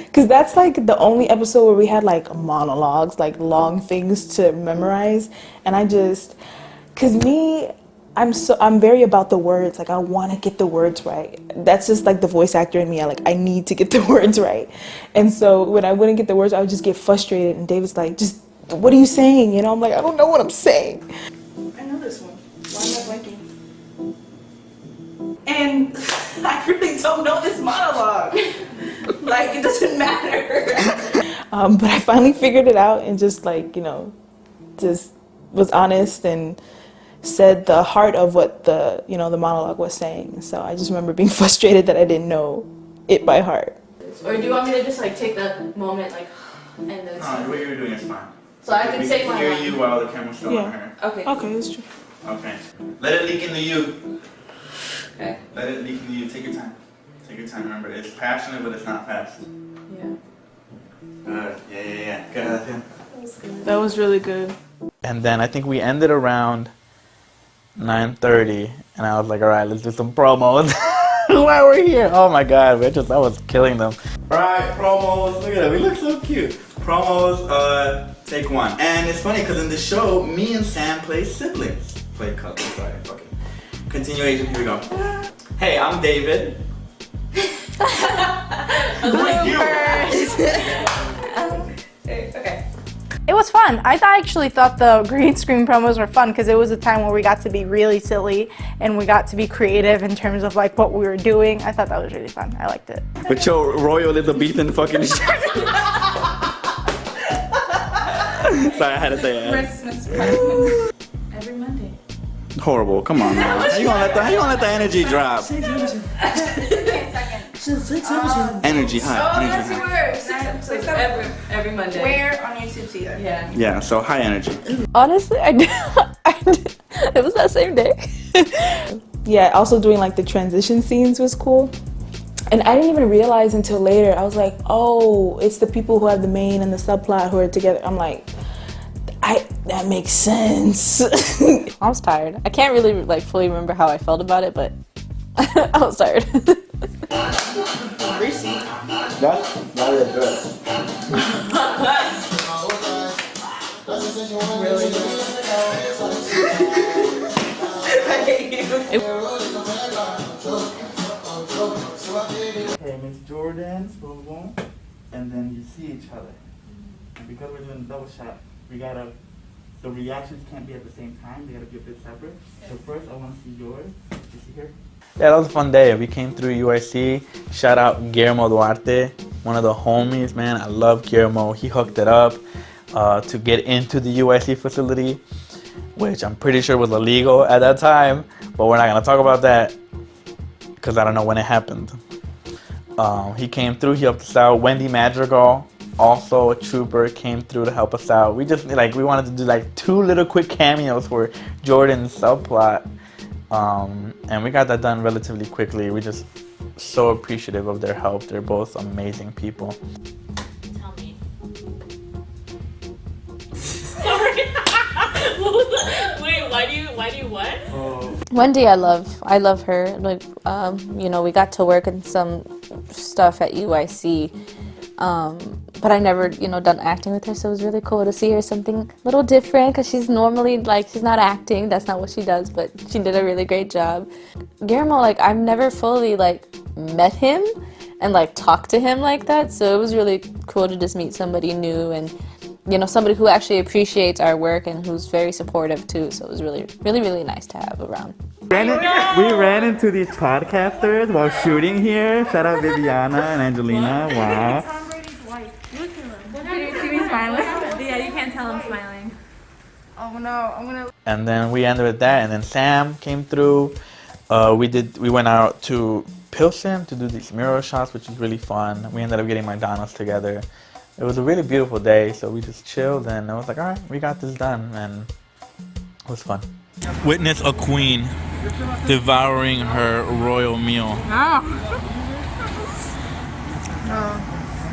Because that's like the only episode where we had like monologues, like long things to memorize. And I'm very about the words. Like I want to get the words right. That's just like the voice actor in me. I need to get the words right. And so when I wouldn't get the words, I would just get frustrated. And David's like, just, what are you saying? You know, I'm like, I don't know what I'm saying. I know this one. Why am I blanking? And I really don't know this monologue. Like, it doesn't matter. But I finally figured it out and just like, you know, just was honest and said the heart of what the monologue was saying. So I just remember being frustrated that I didn't know it by heart. Or do you want me to just like take that moment like and then? No, the way you were doing is fine. So I can say my hear line. you while the camera's still on her. Okay. Okay, that's true. Okay. Let it leak into you. Okay. Let it leak into you. Take your time. Take your time. Remember, it's passionate, but it's not fast. Yeah. Good. Yeah. Good. That was really good. And then I think we ended around 9:30, and I was like, all right, let's do some promos. While we're here. Oh my God, I was killing them. All right, promos. Look at that. We look so cute. Promos. Take 1. And it's funny because in the show, me and Sam play siblings. Play cousins. Sorry, fuck it. Continuation. Here we go. Hey, I'm David. Okay. It was fun. I actually thought the green screen promos were fun because it was a time where we got to be really silly and we got to be creative in terms of like what we were doing. I thought that was really fun. I liked it. With your Royal Elizabethan fucking shit. Sorry, I had to say that. Every Monday. Horrible. Come on, man. How you gonna let the energy drop? Energy high. Energy high. 6 episodes Every Monday. Where on YouTube see that? Yeah. Yeah. So high energy. Honestly, I did. It was that same day. Yeah, also doing like the transition scenes was cool. And I didn't even realize until later. I was like, oh, it's the people who have the main and the subplot who are together. I'm like, that makes sense. I was tired. I can't really like fully remember how I felt about it, but Oh, sorry. Greasy. That's not your dress. Really? I hate you. Okay, Miss Jordan, boom, boom, and then you see each other. And because we're doing a double shot, the reactions can't be at the same time. They gotta be a bit separate. So first, I want to see yours. You see here? Yeah, that was a fun day. We came through UIC. Shout out Guillermo Duarte, one of the homies, man. I love Guillermo. He hooked it up to get into the UIC facility, which I'm pretty sure was illegal at that time. But we're not gonna talk about that because I don't know when it happened. He came through. He helped us out. Wendy Madrigal, also a trooper, came through to help us out. We just we wanted to do like 2 little quick cameos for Jordan's subplot. And we got that done relatively quickly. We're just so appreciative of their help. They're both amazing people. Tell me. Sorry. Wait, why do you what? Wendy, I love her. Like, you know, we got to work in some stuff at UIC, but I never, you know, done acting with her, so it was really cool to see her something a little different, because she's normally, like, she's not acting, that's not what she does, but she did a really great job. Guillermo, like, I've never fully, like, met him and, like, talked to him like that, so it was really cool to just meet somebody new and, you know, somebody who actually appreciates our work and who's very supportive too, so it was really, really, really nice to have around. We ran into these podcasters while shooting here. Shout out Viviana and Angelina. Wow. Tom Brady's wife. Look at him. Can you see me smiling? Yeah, you can't tell I'm smiling. Oh no, I'm gonna. And then we ended with that, and then Sam came through. We went out to Pilsen to do these mural shots, which was really fun. We ended up getting McDonald's together. It was a really beautiful day, so we just chilled, and I was like, all right, we got this done, and it was fun. Witness a queen devouring her royal meal.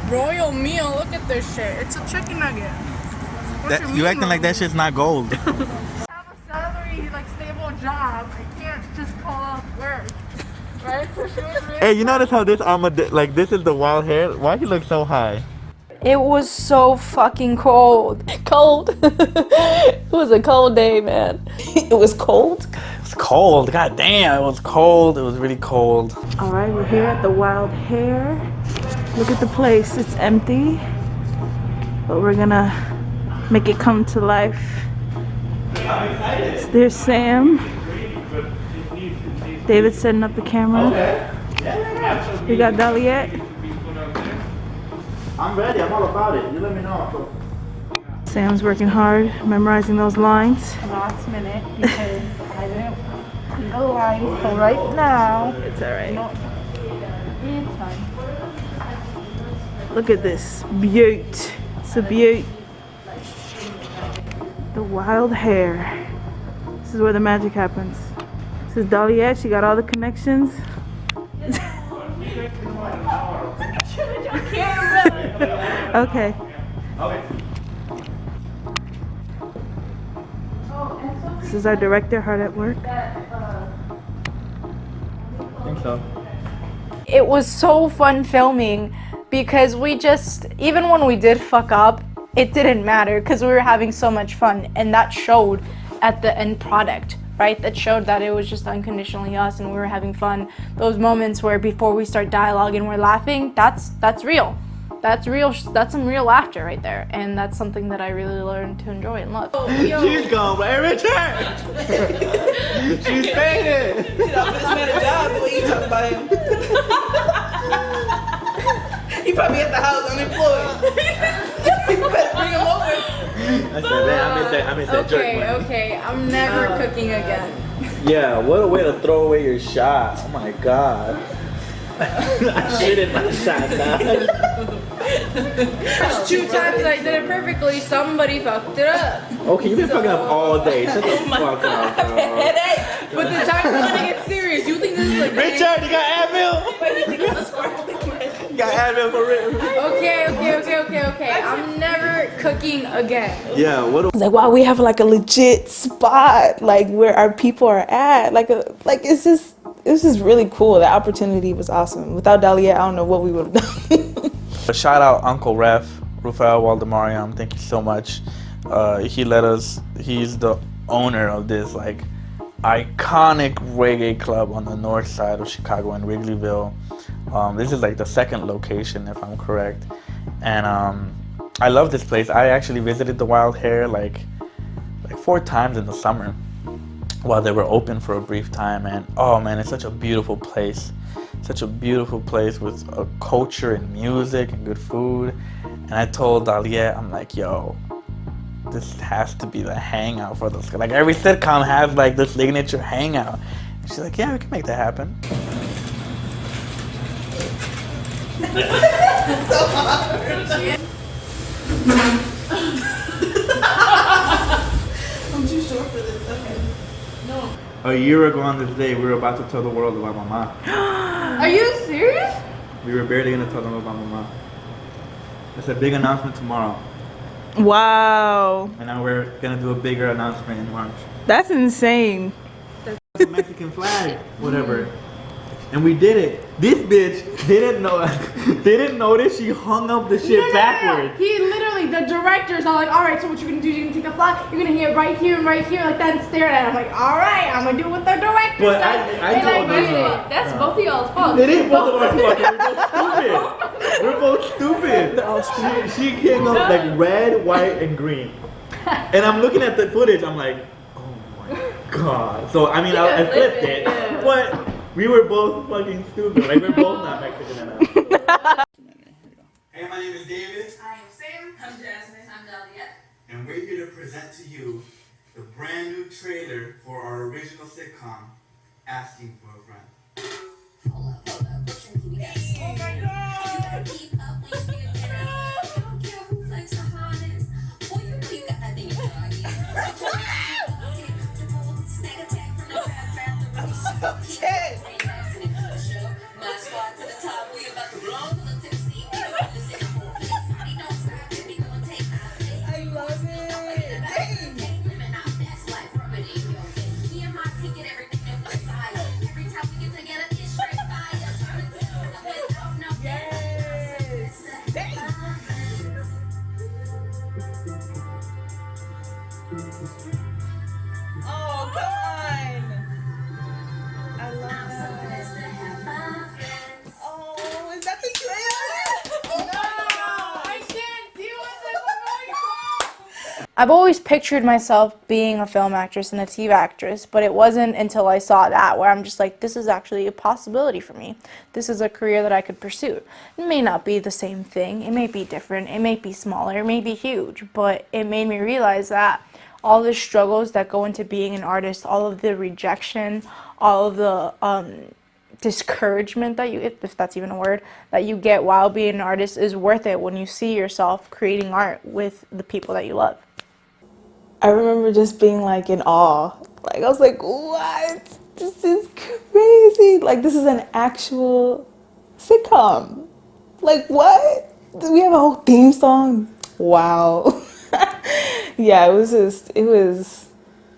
Royal meal, look at this shit. It's a chicken nugget. You acting like that shit's not gold. I have a salary, like, stable job. I can't just call off work. Right? So she was really Hey, you notice how this this is the wild hair? Why he look so high? It was so fucking cold. Cold. It was a cold day, man. It was cold. It was cold. God damn, it was cold. It was really cold. All right, we're here at the Wild Hair. Look at the place. It's empty, but we're gonna make it come to life. There's Sam. David's setting up the camera. We got Dahlia. I'm ready. I'm all about it. You let me know. Sam's working hard, memorizing those lines. Last minute because I didn't see the line. So right now, It's all right. it's fine. Look at this beaut. It's a beaut. The Wild Hair. This is where the magic happens. This is Dahlia. She got all the connections. Okay. This is our director, hard at work. I think so. It was so fun filming because we just, even when we did fuck up, it didn't matter because we were having so much fun, and that showed at the end product, right? That showed that it was just unconditionally us and we were having fun. Those moments where before we start dialogue and we're laughing, that's real. That's real. That's some real laughter right there, and that's something that I really learned to enjoy and love. She's gone, but return. She's faded. This man a job the way you talk about him. He probably at the house unemployed. You better bring him over. I said, man, I miss that jerk money. Okay, I'm never cooking again. Yeah, what a way to throw away your shot. Oh my god. I shitted my shot, dog. First 2 times I did it perfectly, somebody fucked it up. Okay, you've been fucking up all day. Shut the fuck up, dog. But the time we're gonna get serious, you think this is like Richard, you got Advil? You got Advil for real? Okay. I'm never cooking again. Yeah, what It's like, wow, we have like a legit spot, like where our people are at. Like it's just, this is really cool. The opportunity was awesome. Without Dahlia, I don't know what we would have done. Shout out Uncle Ref, Rafael Waldemariam. Thank you so much. He's the owner of this like iconic reggae club on the north side of Chicago in Wrigleyville. This is like the second location, if I'm correct. And I love this place. I actually visited the Wild Hare like 4 times in the summer while they were open for a brief time. And oh man, it's such a beautiful place. Such a beautiful place with a culture and music and good food. And I told Dahlia, I'm like, yo, this has to be the hangout for this. Like every sitcom has like the signature hangout. And she's like, yeah, we can make that happen. I'm too short for this. Okay. No. A year ago on this day, we were about to tell the world about Mama. Are you serious? We were barely gonna tell them about Mama. It's a big announcement tomorrow. Wow. And now we're gonna do a bigger announcement in March. That's insane. The Mexican flag, whatever. And we did it. This bitch didn't notice she hung up the shit backwards. He literally, the directors are like, all right, so what you're gonna do, you're gonna take the flag, you're gonna hit it right here and right here like that and stare at it. I'm like, all right, I'm gonna do what the director But said. I told them. That's both of y'all's fault. It is both of our fault. We're both stupid. We're both stupid. She came up like red, white, and green. And I'm looking at the footage, I'm like, oh my god. So I mean, I flipped it, yeah. but we were both fucking stupid. Like we're both not Mexican enough. Hey, my name is David, I am Sam. I'm Jasmine. I'm Dahlia. and we're here to present to you the brand new trailer for our original sitcom, Asking for a Friend. Hold up, what you mean we got slow? You gotta keep up when you get down. I don't care who flex the hardest. Boy, you know you got that thing in your dog. Get comfortable, snag attack from the background. Dead. My squad to the top, we about to blow the tipsy. We don't want to sit in the place. Party don't stop, and we gonna take our place. I love it. Dang. Ain't living our best life, rub it in your face. Me and my team get everything that we desire. Every time we get together, it's straight fire. Without no Yes. Dang. Oh, come on. I love that. Oh, is that the trailer? No, I can't deal with this. I'm going. I've always pictured myself being a film actress and a TV actress, but it wasn't until I saw that where I'm just like, this is actually a possibility for me. This is a career that I could pursue. It may not be the same thing, it may be different, it may be smaller, it may be huge, but it made me realize that all the struggles that go into being an artist, all of the rejection, all of the discouragement that you, if that's even a word, that you get while being an artist is worth it when you see yourself creating art with the people that you love. I remember just being like in awe. Like I was like, what? This is crazy. Like this is an actual sitcom. Like what? Do we have a whole theme song? Wow. Yeah, it was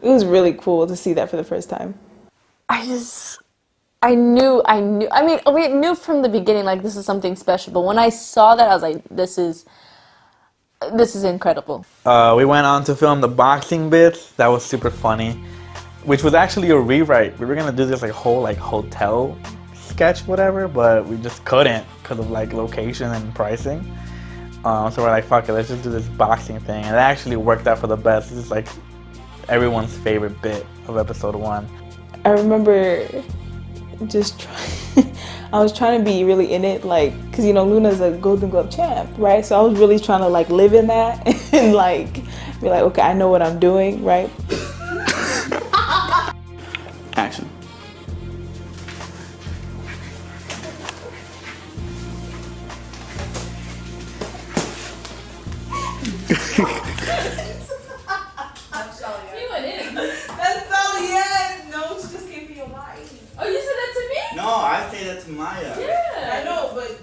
really cool to see that for the first time. I knew. I mean, we knew from the beginning, like, this is something special. But when I saw that, I was like, this is incredible. We went on to film the boxing bits. That was super funny, which was actually a rewrite. We were gonna do this like whole like hotel sketch, whatever, but we just couldn't because of like location and pricing. So we're like, fuck it, let's just do this boxing thing, and it actually worked out for the best. This is like everyone's favorite bit of episode 1. I remember just I was trying to be really in it, like, because you know Luna's a Golden Glove champ, right? So I was really trying to like live in that and like be like, okay, I know what I'm doing, right? Action. That's Dahlia. No, she just came for your body. Oh, you said that to me? No, I say that to Maya. I know, but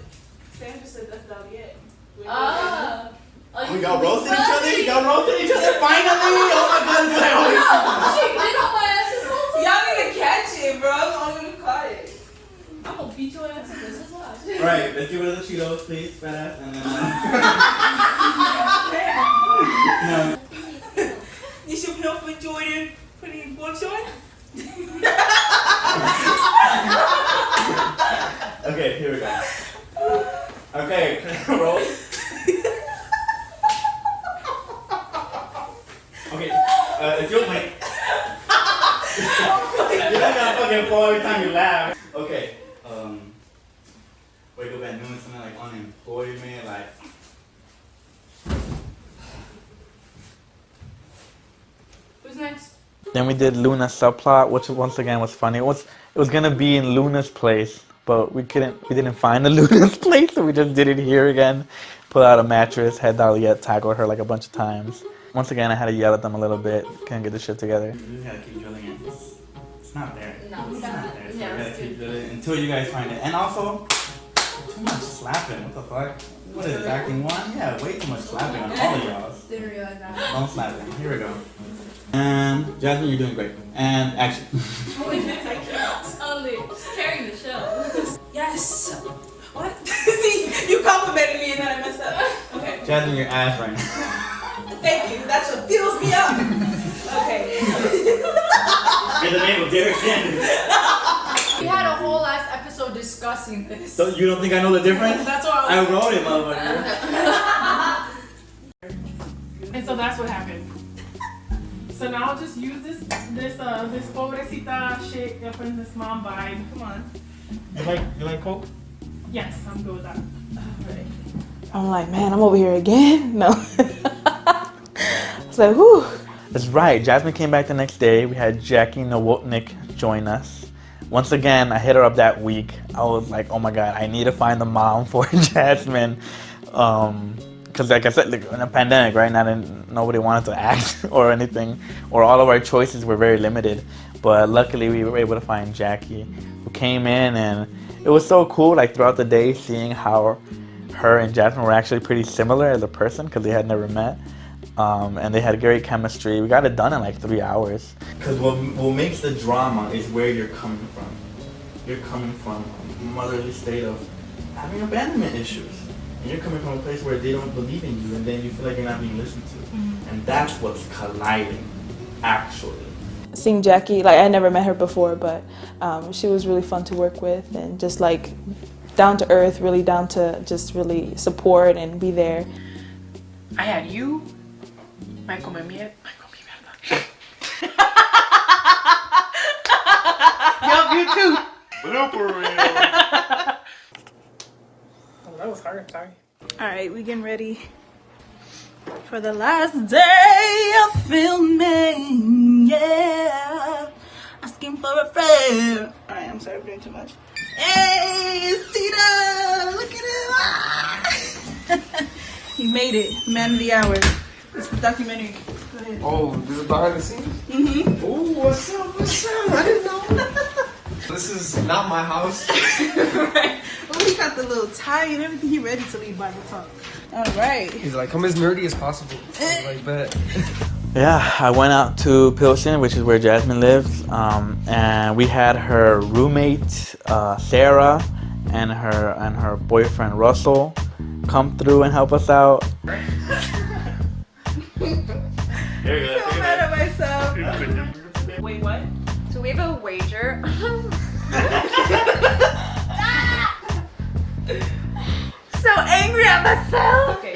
Sam just said that's Dahlia. We got roasted each other. You got roasted each other finally. Oh my god, it's like, She did on my ass this whole time. Y'all need to catch Right, let's give it to the Cheetos, please, fast, and then. No. 你小朋友分 Jordan 快点过去。Okay, here we go. Okay, roll. Okay, it's your mic. You're not gonna fucking fall every time you laugh. Okay, wake up at noon, something like unemployment, like. Who's next? Then we did Luna's subplot, which once again was funny. It was gonna be in Luna's place, but we didn't find the Luna's place, so we just did it here again. Pull out a mattress, had Dahlia tackle her like a bunch of times. Once again, I had to yell at them a little bit. Couldn't get the shit together. You just gotta keep drilling it. It's not there. No, it's not there. So you gotta keep drilling it until you guys find it. And also, too much slapping. What the fuck? What is it, acting one? Yeah, way too much slapping on all of y'all. Didn't realize that. Don't slap it. Here we go. And Jasmine, you're doing great. And action. Only just carrying the show. Yes. What? See, you complimented me and then I messed up. Okay. Jasmine, your ass right now. Thank you. That's what fills me up. Okay. In the name of Derek Sanders. We had a whole last episode discussing this. So you don't think I know the difference? That's what I wrote it, motherfucker. And so that's what happened. So now I'll just use this pobrecita shit up in this mom vibe. Come on. You like Coke? Yes, I'm good with that. I'm like, man, I'm over here again. No. It's like, whew. That's right. Jasmine came back the next day. We had Jackie Nowotnik join us. Once again, I hit her up that week. I was like, oh my god, I need to find the mom for Jasmine. Because like I said, like, in a pandemic, right now, nobody wanted to act or anything, or all of our choices were very limited. But luckily, we were able to find Jackie, who came in, and it was so cool. Like throughout the day, seeing how her and Jasmine were actually pretty similar as a person, because they had never met, and they had great chemistry. We got it done in like 3 hours. Because what makes the drama is where you're coming from. You're coming from a motherly state of having abandonment issues. And you're coming from a place where they don't believe in you, and then you feel like you're not being listened to. Mm-hmm. And that's what's colliding, actually. Seeing Jackie, like I never met her before, but she was really fun to work with, and just like down to earth, really down to just really support and be there. I had you, Michael Mimiet. Yup, you too. Blooper reel. Oh, that was hard, sorry. All right, we getting ready for the last day of filming. Yeah, asking for a friend. All right, I'm sorry for doing too much. Hey, it's Tito! Look at him! He made it, man of the hour. It's the documentary. Go ahead. Oh, this is behind the scenes? Mm-hmm. Oh, what's up? What's up? I didn't know. This is not my house. Right. Oh, he got the little tie and everything. He ready to leave Bible talk. All right. He's like, come as nerdy as possible. I was like, bet. Yeah, I went out to Pilsen, which is where Jasmine lives, and we had her roommate Sarah and her boyfriend Russell come through and help us out. So mad at myself. Wait, what? So we have a wager. So angry at myself. Okay.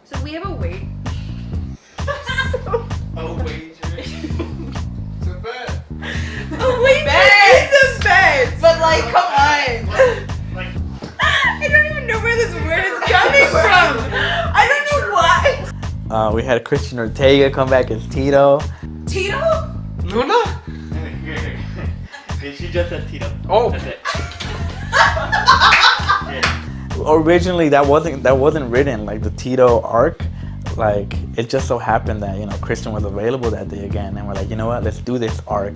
So we have a wager. A wager. It's a bet. A wager is a bet, but like, come on. I don't even know where this word is coming from. I don't know why. We had Christian Ortega come back as Tito. Tito? Luna? She just said Tito. Oh. That's it. Originally, that wasn't written, like the Tito arc. Like it just so happened that Christian was available that day again, and we're like, you know what, let's do this arc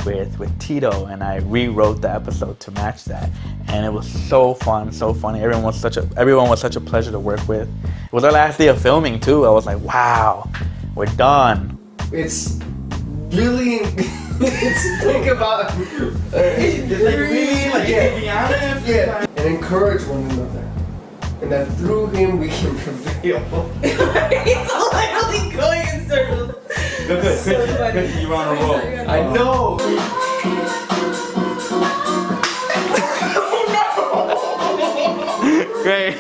with Tito, and I rewrote the episode to match that, and it was so fun, so funny. Everyone was such a pleasure to work with. It was our last day of filming too. I was like, wow, we're done. It's really. Think about. It's like really, like, Yeah. to be honest. Yeah. and encourage one another, and that through him we can prevail. He's literally going in circles. Good. So funny. You're on a roll. I know. Great.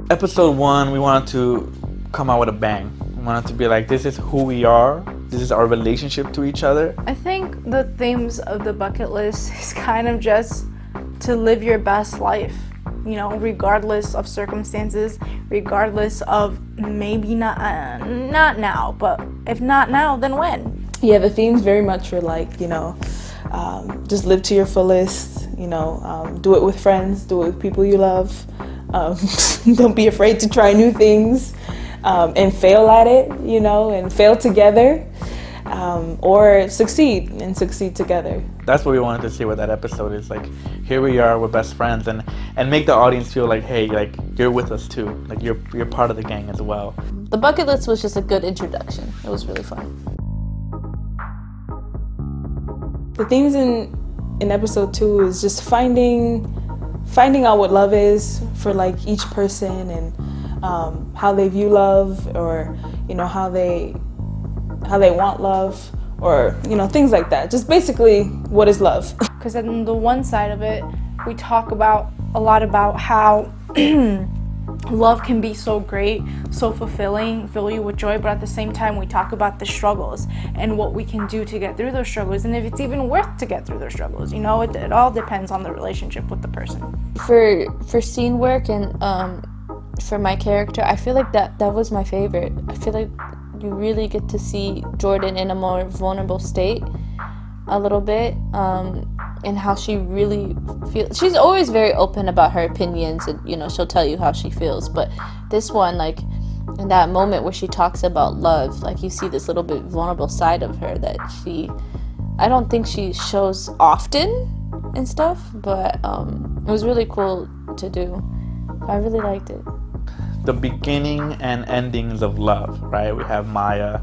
Episode 1, we wanted to come out with a bang. We wanted to be like, this is who we are. This is our relationship to each other. I think the themes of the bucket list is kind of just to live your best life, you know, regardless of circumstances, regardless of maybe not now, but if not now, then when? Yeah, the themes very much are like, you know, just live to your fullest, you know, do it with friends, do it with people you love. Don't be afraid to try new things and fail at it, you know, and fail together, or succeed and succeed together. That's what we wanted to see with that episode is like, here we are, we're best friends, and make the audience feel like, hey, like you're with us too, like you're part of the gang as well. The bucket list was just a good introduction. It was really fun. The themes in episode 2 is just finding out what love is for like each person, and how they view love, or you know how they want love, or you know things like that. Just basically, what is love? Because on the one side of it, we talk a lot about how love can be so great, so fulfilling, fill you with joy, but at the same time we talk about the struggles and what we can do to get through those struggles, and if it's even worth to get through those struggles. You know, it all depends on the relationship with the person. For scene work and for my character, I feel like that was my favorite. I feel like you really get to see Jordan in a more vulnerable state a little bit, and how she really feels. She's always very open about her opinions, and you know she'll tell you how she feels, but this one, like in that moment where she talks about love, like you see this little bit vulnerable side of her that I don't think she shows often and stuff, but it was really cool to do. I really liked it. The beginning and endings of love, right? We have Maya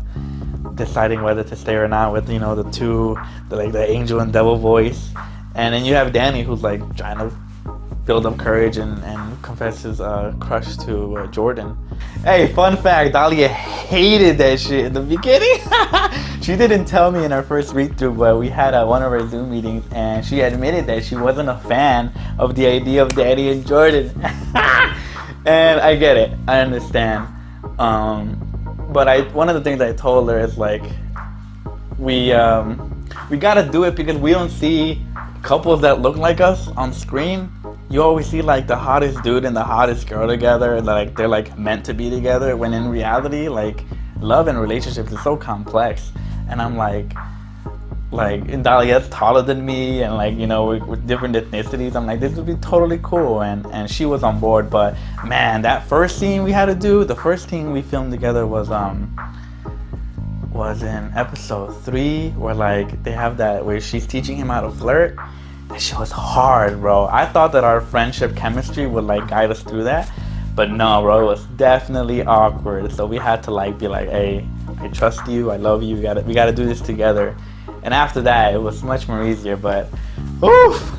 deciding whether to stay or not with, you know, the angel and devil voice, and then you have Danny who's like trying to build up courage and confess his crush to Jordan. Hey, fun fact, Dahlia hated that shit in the beginning. She didn't tell me in our first read through, but we had one of our Zoom meetings and she admitted that she wasn't a fan of the idea of Danny and Jordan. And I get it, I understand. But one of the things I told her is like, we gotta do it because we don't see couples that look like us on screen. You always see like the hottest dude and the hottest girl together, and like they're like meant to be together, when in reality, like love and relationships is so complex. And I'm like and Dahlia's taller than me, and like, you know, with different ethnicities, I'm like, this would be totally cool, and she was on board. But man, that first scene we had to do, the first scene we filmed together was in episode 3, where like they have that where she's teaching him how to flirt. That shit was hard, bro. I thought that our friendship chemistry would like guide us through that, but no, bro, it was definitely awkward. So we had to like be like, hey, I trust you, I love you, we gotta do this together. And after that, it was much more easier, but oof,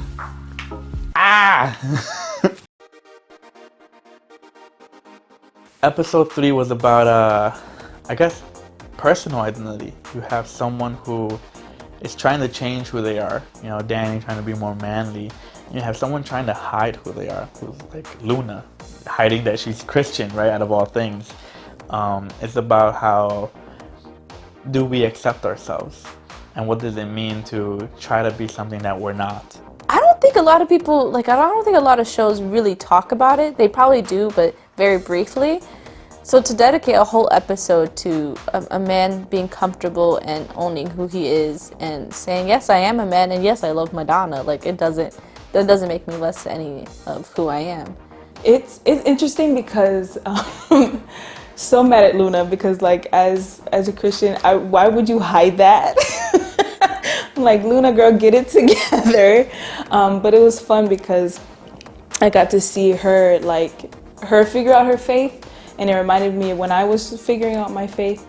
Episode 3 was about, I guess, personal identity. You have someone who is trying to change who they are. You know, Danny trying to be more manly. You have someone trying to hide who they are, who's like Luna, hiding that she's Christian, right, out of all things. It's about how do we accept ourselves? And what does it mean to try to be something that we're not? I don't think a lot of people, I don't think a lot of shows really talk about it. They probably do, but very briefly. So to dedicate a whole episode to a man being comfortable and owning who he is and saying, yes, I am a man, and yes, I love Madonna, that doesn't make me less any of who I am. It's interesting because so mad at Luna because as a Christian, why would you hide that? Like, Luna, girl, get it together. But it was fun because I got to see her figure out her faith, and it reminded me of when I was figuring out my faith.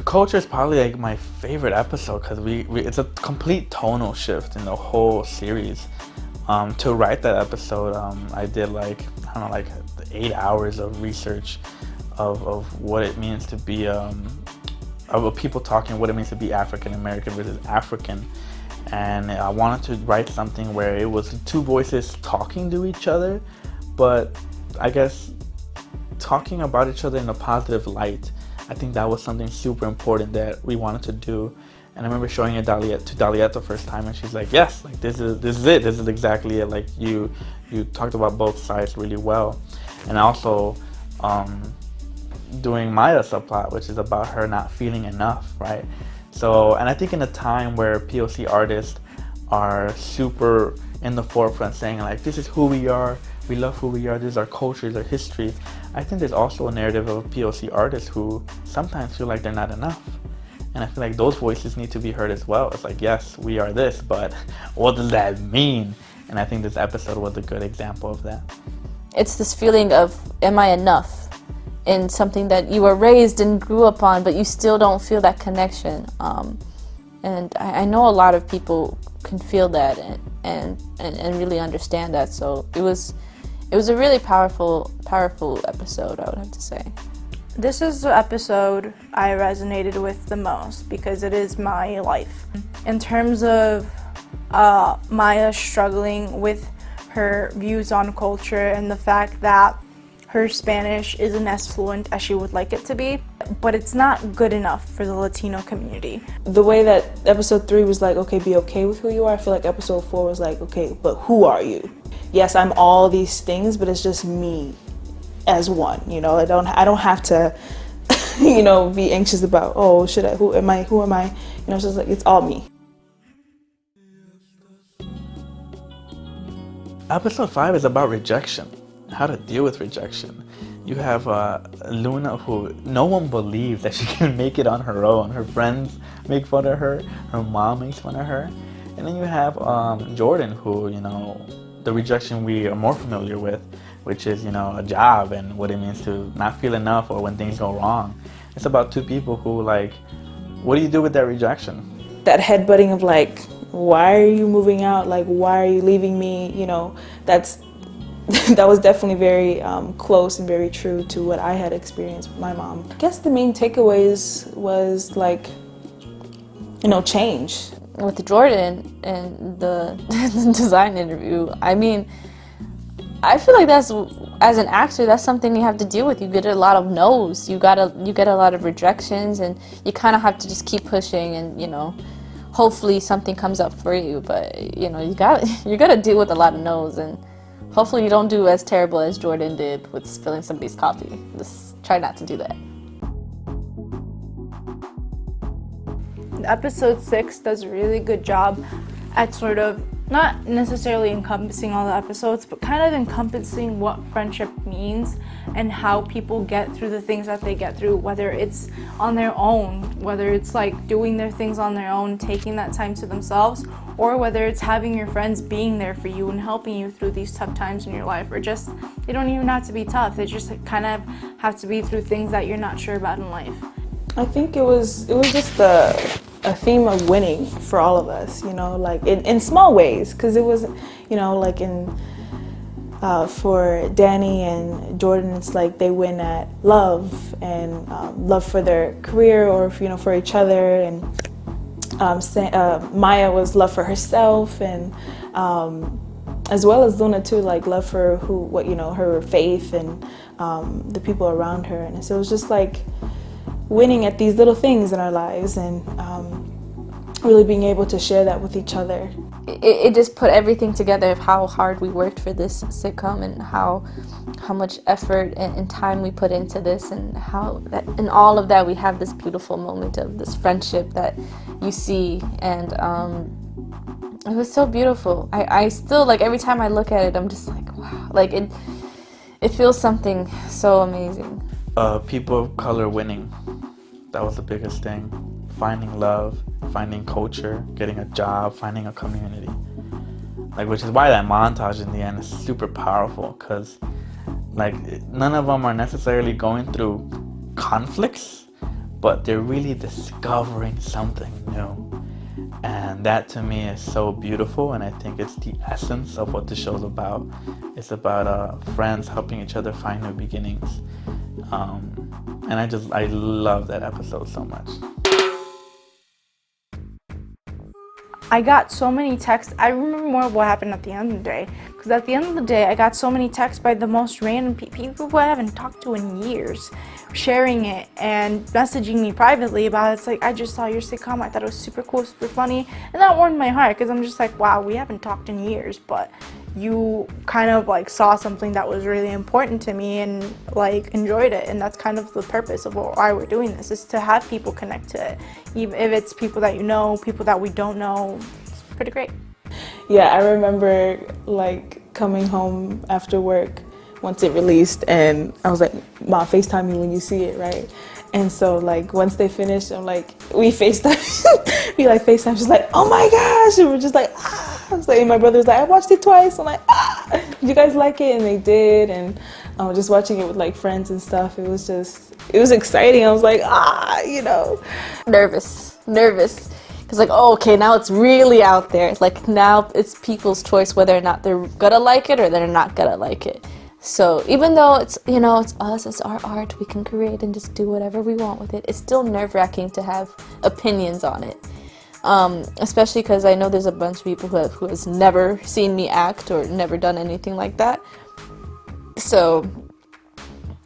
culture is probably like my favorite episode because we it's a complete tonal shift in the whole series. To write that episode, I did like, I don't know, like 8 hours of research of what it means to be of people talking what it means to be African American versus African. And I wanted to write something where it was two voices talking to each other, but I guess talking about each other in a positive light. I think that was something super important that we wanted to do. And I remember showing it to Dahlia the first time, and she's like, yes, like this is it. This is exactly it. Like you talked about both sides really well. And also doing Maya's subplot, which is about her not feeling enough, right? So, and I think in a time where POC artists are super in the forefront saying like, this is who we are, we love who we are, this is our culture, this is our history, I think there's also a narrative of POC artists who sometimes feel like they're not enough. And I feel like those voices need to be heard as well. It's like, yes, we are this, but what does that mean? And I think this episode was a good example of that. It's this feeling of, am I enough? In something that you were raised and grew up on, but you still don't feel that connection. And I know a lot of people can feel that and really understand that. So it was a really powerful episode, I would have to say. This is the episode I resonated with the most because it is my life. In terms of Maya struggling with her views on culture and the fact that her Spanish isn't as fluent as she would like it to be, but it's not good enough for the Latino community. The way that episode 3 was like, okay, be okay with who you are, I feel like episode 4 was like, okay, but who are you? Yes, I'm all these things, but it's just me as one, you know? I don't have to, you know, be anxious about, oh, who am I? You know, it's just like, it's all me. Episode 5 is about rejection. How to deal with rejection. You have Luna, who no one believes that she can make it on her own. Her friends make fun of her. Her mom makes fun of her. And then you have Jordan, who, you know, the rejection we are more familiar with, which is, you know, a job and what it means to not feel enough or when things go wrong. It's about two people who, like, what do you do with that rejection? That headbutting of like, why are you moving out? Like, why are you leaving me? You know, that was definitely very close and very true to what I had experienced with my mom. I guess the main takeaways was like, you know, change. With Jordan and the design interview, I mean, I feel like that's, as an actor, that's something you have to deal with. You get a lot of no's, you get a lot of rejections, and you kind of have to just keep pushing and, you know, hopefully something comes up for you. But, you know, you gotta deal with a lot of no's, and hopefully you don't do as terrible as Jordan did with spilling somebody's coffee. Just try not to do that. Episode 6 does a really good job at sort of not necessarily encompassing all the episodes, but kind of encompassing what friendship means and how people get through the things that they get through, whether it's on their own, whether it's like doing their things on their own, taking that time to themselves, or whether it's having your friends being there for you and helping you through these tough times in your life, or just, they don't even have to be tough, they just kind of have to be through things that you're not sure about in life. I think it was just a theme of winning for all of us, you know, like in small ways, because it was, you know, like for Danny and Jordan, it's like they win at love and love for their career or, you know, for each other, and Maya was love for herself, and as well as Luna too, like love for her faith and the people around her, and so it was just like winning at these little things in our lives, and really being able to share that with each other. It just put everything together of how hard we worked for this sitcom, and how much effort and time we put into this, and how that in all of that we have this beautiful moment of this friendship that you see, and it was so beautiful. I still, like, every time I look at it, I'm just like, wow, like it feels something so amazing. People of color winning, that was the biggest thing. Finding love, finding culture, getting a job, finding a community. Like, which is why that montage in the end is super powerful, because like none of them are necessarily going through conflicts, but they're really discovering something new. And that to me is so beautiful, and I think it's the essence of what the show's about. It's about friends helping each other find new beginnings. And I love that episode so much. I got so many texts. I remember more of what happened at the end of the day. Because at the end of the day, I got so many texts by the most random people who I haven't talked to in years, sharing it and messaging me privately about it. It's like, I just saw your sitcom. I thought it was super cool, super funny. And that warmed my heart because I'm just like, wow, we haven't talked in years, but you kind of like saw something that was really important to me and like enjoyed it. And that's kind of the purpose of why we're doing this, is to have people connect to it. Even if it's people that you know, people that we don't know, it's pretty great. Yeah, I remember like coming home after work once it released, and I was like, Mom, FaceTime me when you see it, right? And so like once they finished, I'm like, we FaceTime, we like FaceTime, she's like, oh my gosh, and we're just like, ah. I was like, my brother was like, I watched it twice. I'm like, ah, did you guys like it? And they did, and just watching it with like friends and stuff, it was exciting. I was like, you know. Nervous. Because like, oh, okay, now it's really out there. Like now it's people's choice whether or not they're gonna like it or they're not gonna like it. So even though it's, you know, it's us, it's our art, we can create and just do whatever we want with it, it's still nerve-wracking to have opinions on it. Especially because I know there's a bunch of people who has never seen me act or never done anything like that. So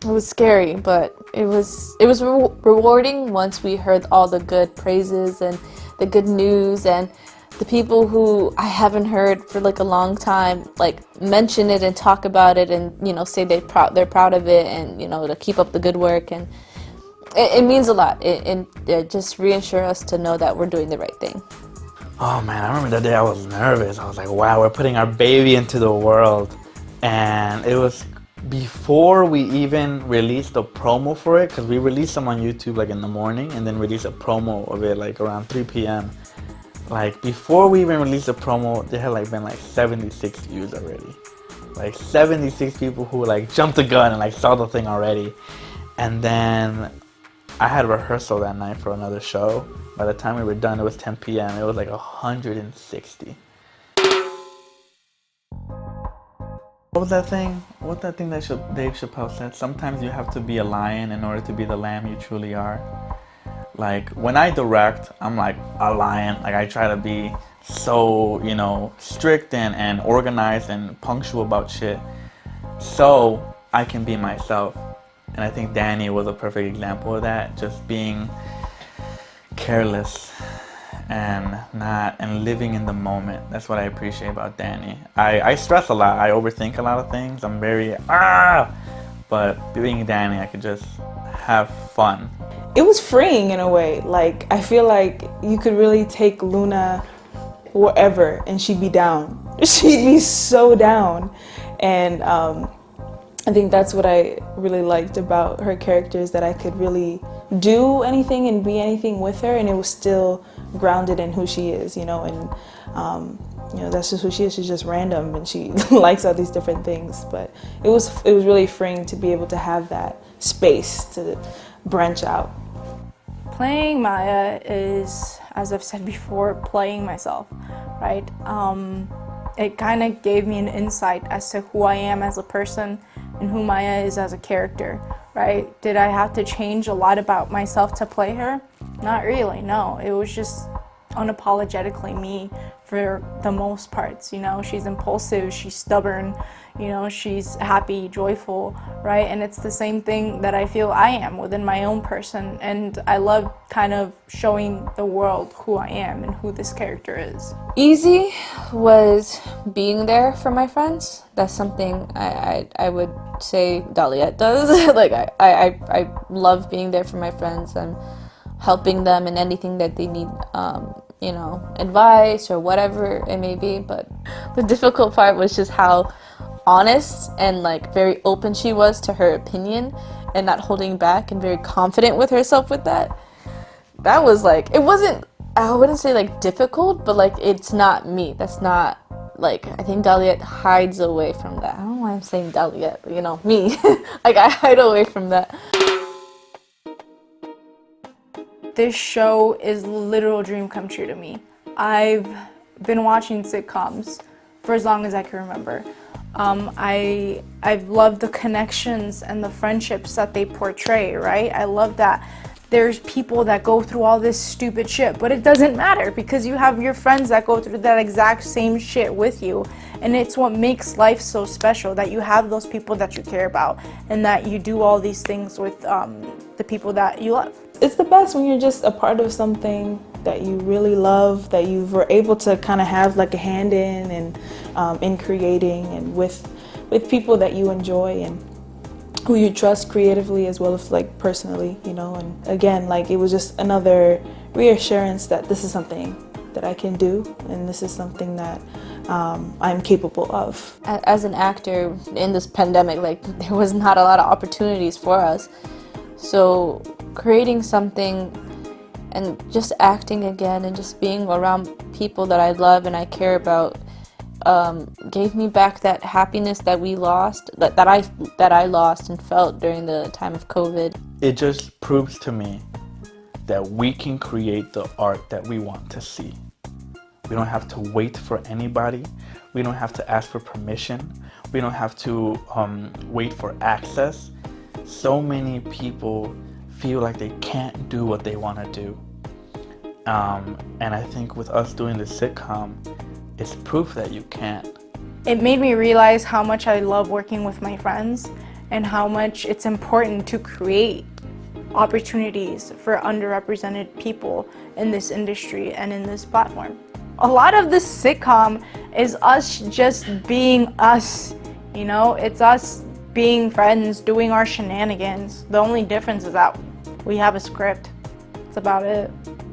it was scary, but it was rewarding once we heard all the good praises and the good news, and the people who I haven't heard for like a long time like mention it and talk about it, and you know, say they're proud of it, and you know, to keep up the good work. And it means a lot. It just reassures us to know that we're doing the right thing. Oh man, I remember that day I was nervous. I was like, wow, we're putting our baby into the world. And it was before we even released the promo for it, because we released them on YouTube like in the morning and then released a promo of it like around 3 p.m. Like before we even released the promo, there had like been like 76 views already. Like 76 people who like jumped the gun and like saw the thing already. And then I had rehearsal that night for another show. By the time we were done, it was 10 p.m. It was like 160. What was that thing? What's that thing that Dave Chappelle said? Sometimes you have to be a lion in order to be the lamb you truly are. Like when I direct, I'm like a lion. Like I try to be so, you know, strict and organized and punctual about shit, so I can be myself. And I think Danny was a perfect example of that, just being careless and living in the moment. That's what I appreciate about Danny. I stress a lot, I overthink a lot of things, I'm very but being Danny, I could just have fun. It was freeing in a way. Like I feel like you could really take Luna wherever and she'd be down. She'd be so down. And I think that's what I really liked about her character, is that I could really do anything and be anything with her, and it was still grounded in who she is, you know, and you know, that's just who she is. She's just random and she likes all these different things. But it was really freeing to be able to have that space to branch out. Playing Maya is, as I've said before, playing myself, right? It kind of gave me an insight as to who I am as a person and who Maya is as a character, right? Did I have to change a lot about myself to play her? Not really, no. It was just unapologetically me for the most parts, you know. She's impulsive, she's stubborn, you know, she's happy, joyful, right? And it's the same thing that I feel I am within my own person, and I love kind of showing the world who I am and who this character is. Easy was being there for my friends. That's something I would say Dahlia does. Like I love being there for my friends and helping them in anything that they need, you know, advice or whatever it may be. But the difficult part was just how honest and like very open she was to her opinion and not holding back, and very confident with herself with that. That was like, it wasn't, I wouldn't say like difficult, but like it's not me. That's not like, I think Dahlia hides away from that. I don't know why I'm saying Dahlia, but you know, me. Like I hide away from that. This show is literal dream come true to me. I've been watching sitcoms for as long as I can remember. I've loved the connections and the friendships that they portray, right? I love that there's people that go through all this stupid shit, but it doesn't matter because you have your friends that go through that exact same shit with you. And it's what makes life so special, that you have those people that you care about and that you do all these things with the people that you love. It's the best when you're just a part of something that you really love, that you were able to kind of have like a hand in and in creating, and with people that you enjoy and who you trust creatively as well as like personally, you know. And again, like it was just another reassurance that this is something that I can do and this is something that I'm capable of. As an actor in this pandemic, like there was not a lot of opportunities for us. So creating something and just acting again and just being around people that I love and I care about gave me back that happiness that we lost, that I lost and felt during the time of COVID. It just proves to me that we can create the art that we want to see. We don't have to wait for anybody. We don't have to ask for permission. We don't have to wait for access. So many people feel like they can't do what they want to do. And I think with us doing the sitcom, it's proof that you can. It made me realize how much I love working with my friends and how much it's important to create opportunities for underrepresented people in this industry and in this platform. A lot of this sitcom is us just being us, you know? It's us being friends, doing our shenanigans. The only difference is that we have a script. That's about it.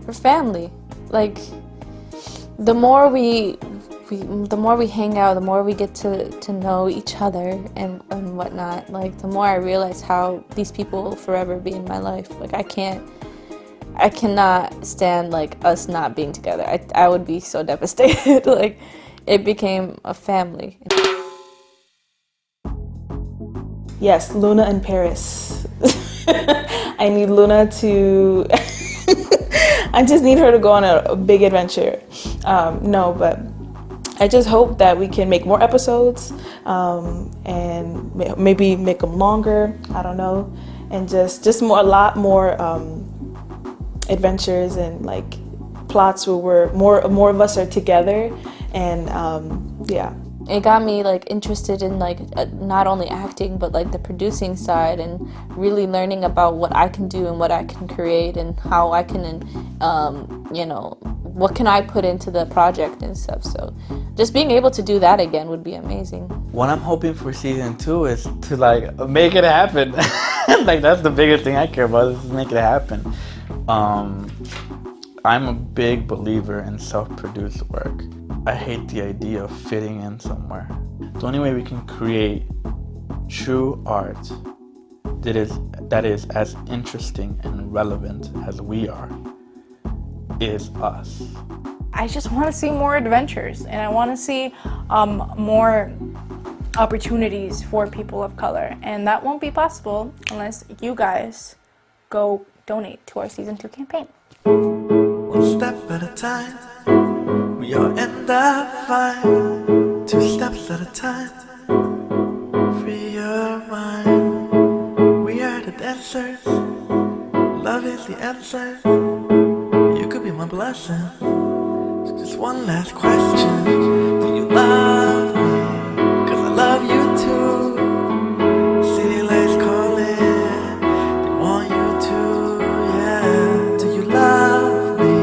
We're family. Like, the more we hang out, the more we get to know each other and whatnot, like the more I realize how these people will forever be in my life. Like I cannot stand like us not being together. I would be so devastated. Like it became a family. Yes, Luna and Paris. I need Luna to I just need her to go on a big adventure. No, but I just hope that we can make more episodes and maybe make them longer. I don't know, and just a lot more adventures and like plots where more of us are together, and yeah. It got me like interested in like not only acting but like the producing side and really learning about what I can do and what I can create and how I can you know, what can I put into the project and stuff. So just being able to do that again would be amazing. What I'm hoping for season 2 is to like make it happen. Like that's the biggest thing I care about, is to make it happen. I'm a big believer in self-produced work. I hate the idea of fitting in somewhere. The only way we can create true art that is as interesting and relevant as we are is us. I just want to see more adventures, and I want to see more opportunities for people of color, and that won't be possible unless you guys go donate to our season 2 campaign. One step at a time, we all end up fine. 2 steps at a time, free your mind. We are the dancers, love is the answer. You could be my blessing. So just one last question, do you love me? 'Cause I love you too. City lights calling, they want you to, yeah. Do you love me?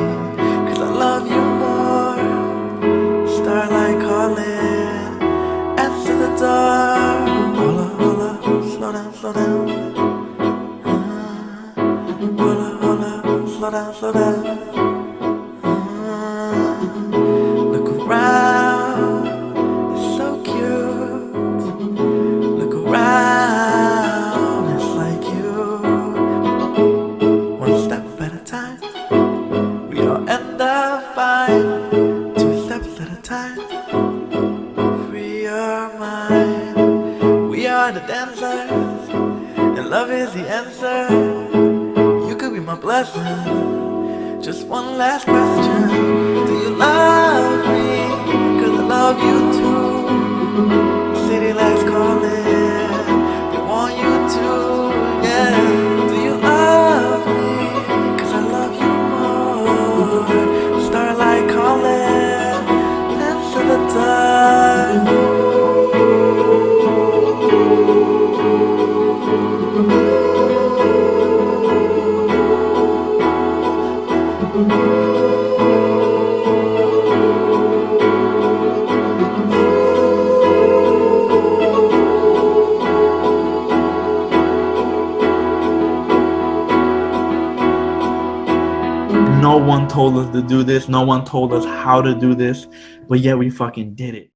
'Cause I love you more. Starlight calling, answer the door. Hola, hola, slow down, slow down. Hola, hola, slow down, slow down. Look around, it's so cute. Look around, it's like you. One step at a time, we all end up fine. 2 steps at a time, free your mind. We are the dancers, and love is the answer. You could be my blessing. Just one last question. Do you love me? 'Cause I love you too. City lights calling. They want you to, yeah. Do you love me? 'Cause I love you more. Starlight calling. Into the dark. No one told us to do this. No one told us how to do this. But yet we fucking did it.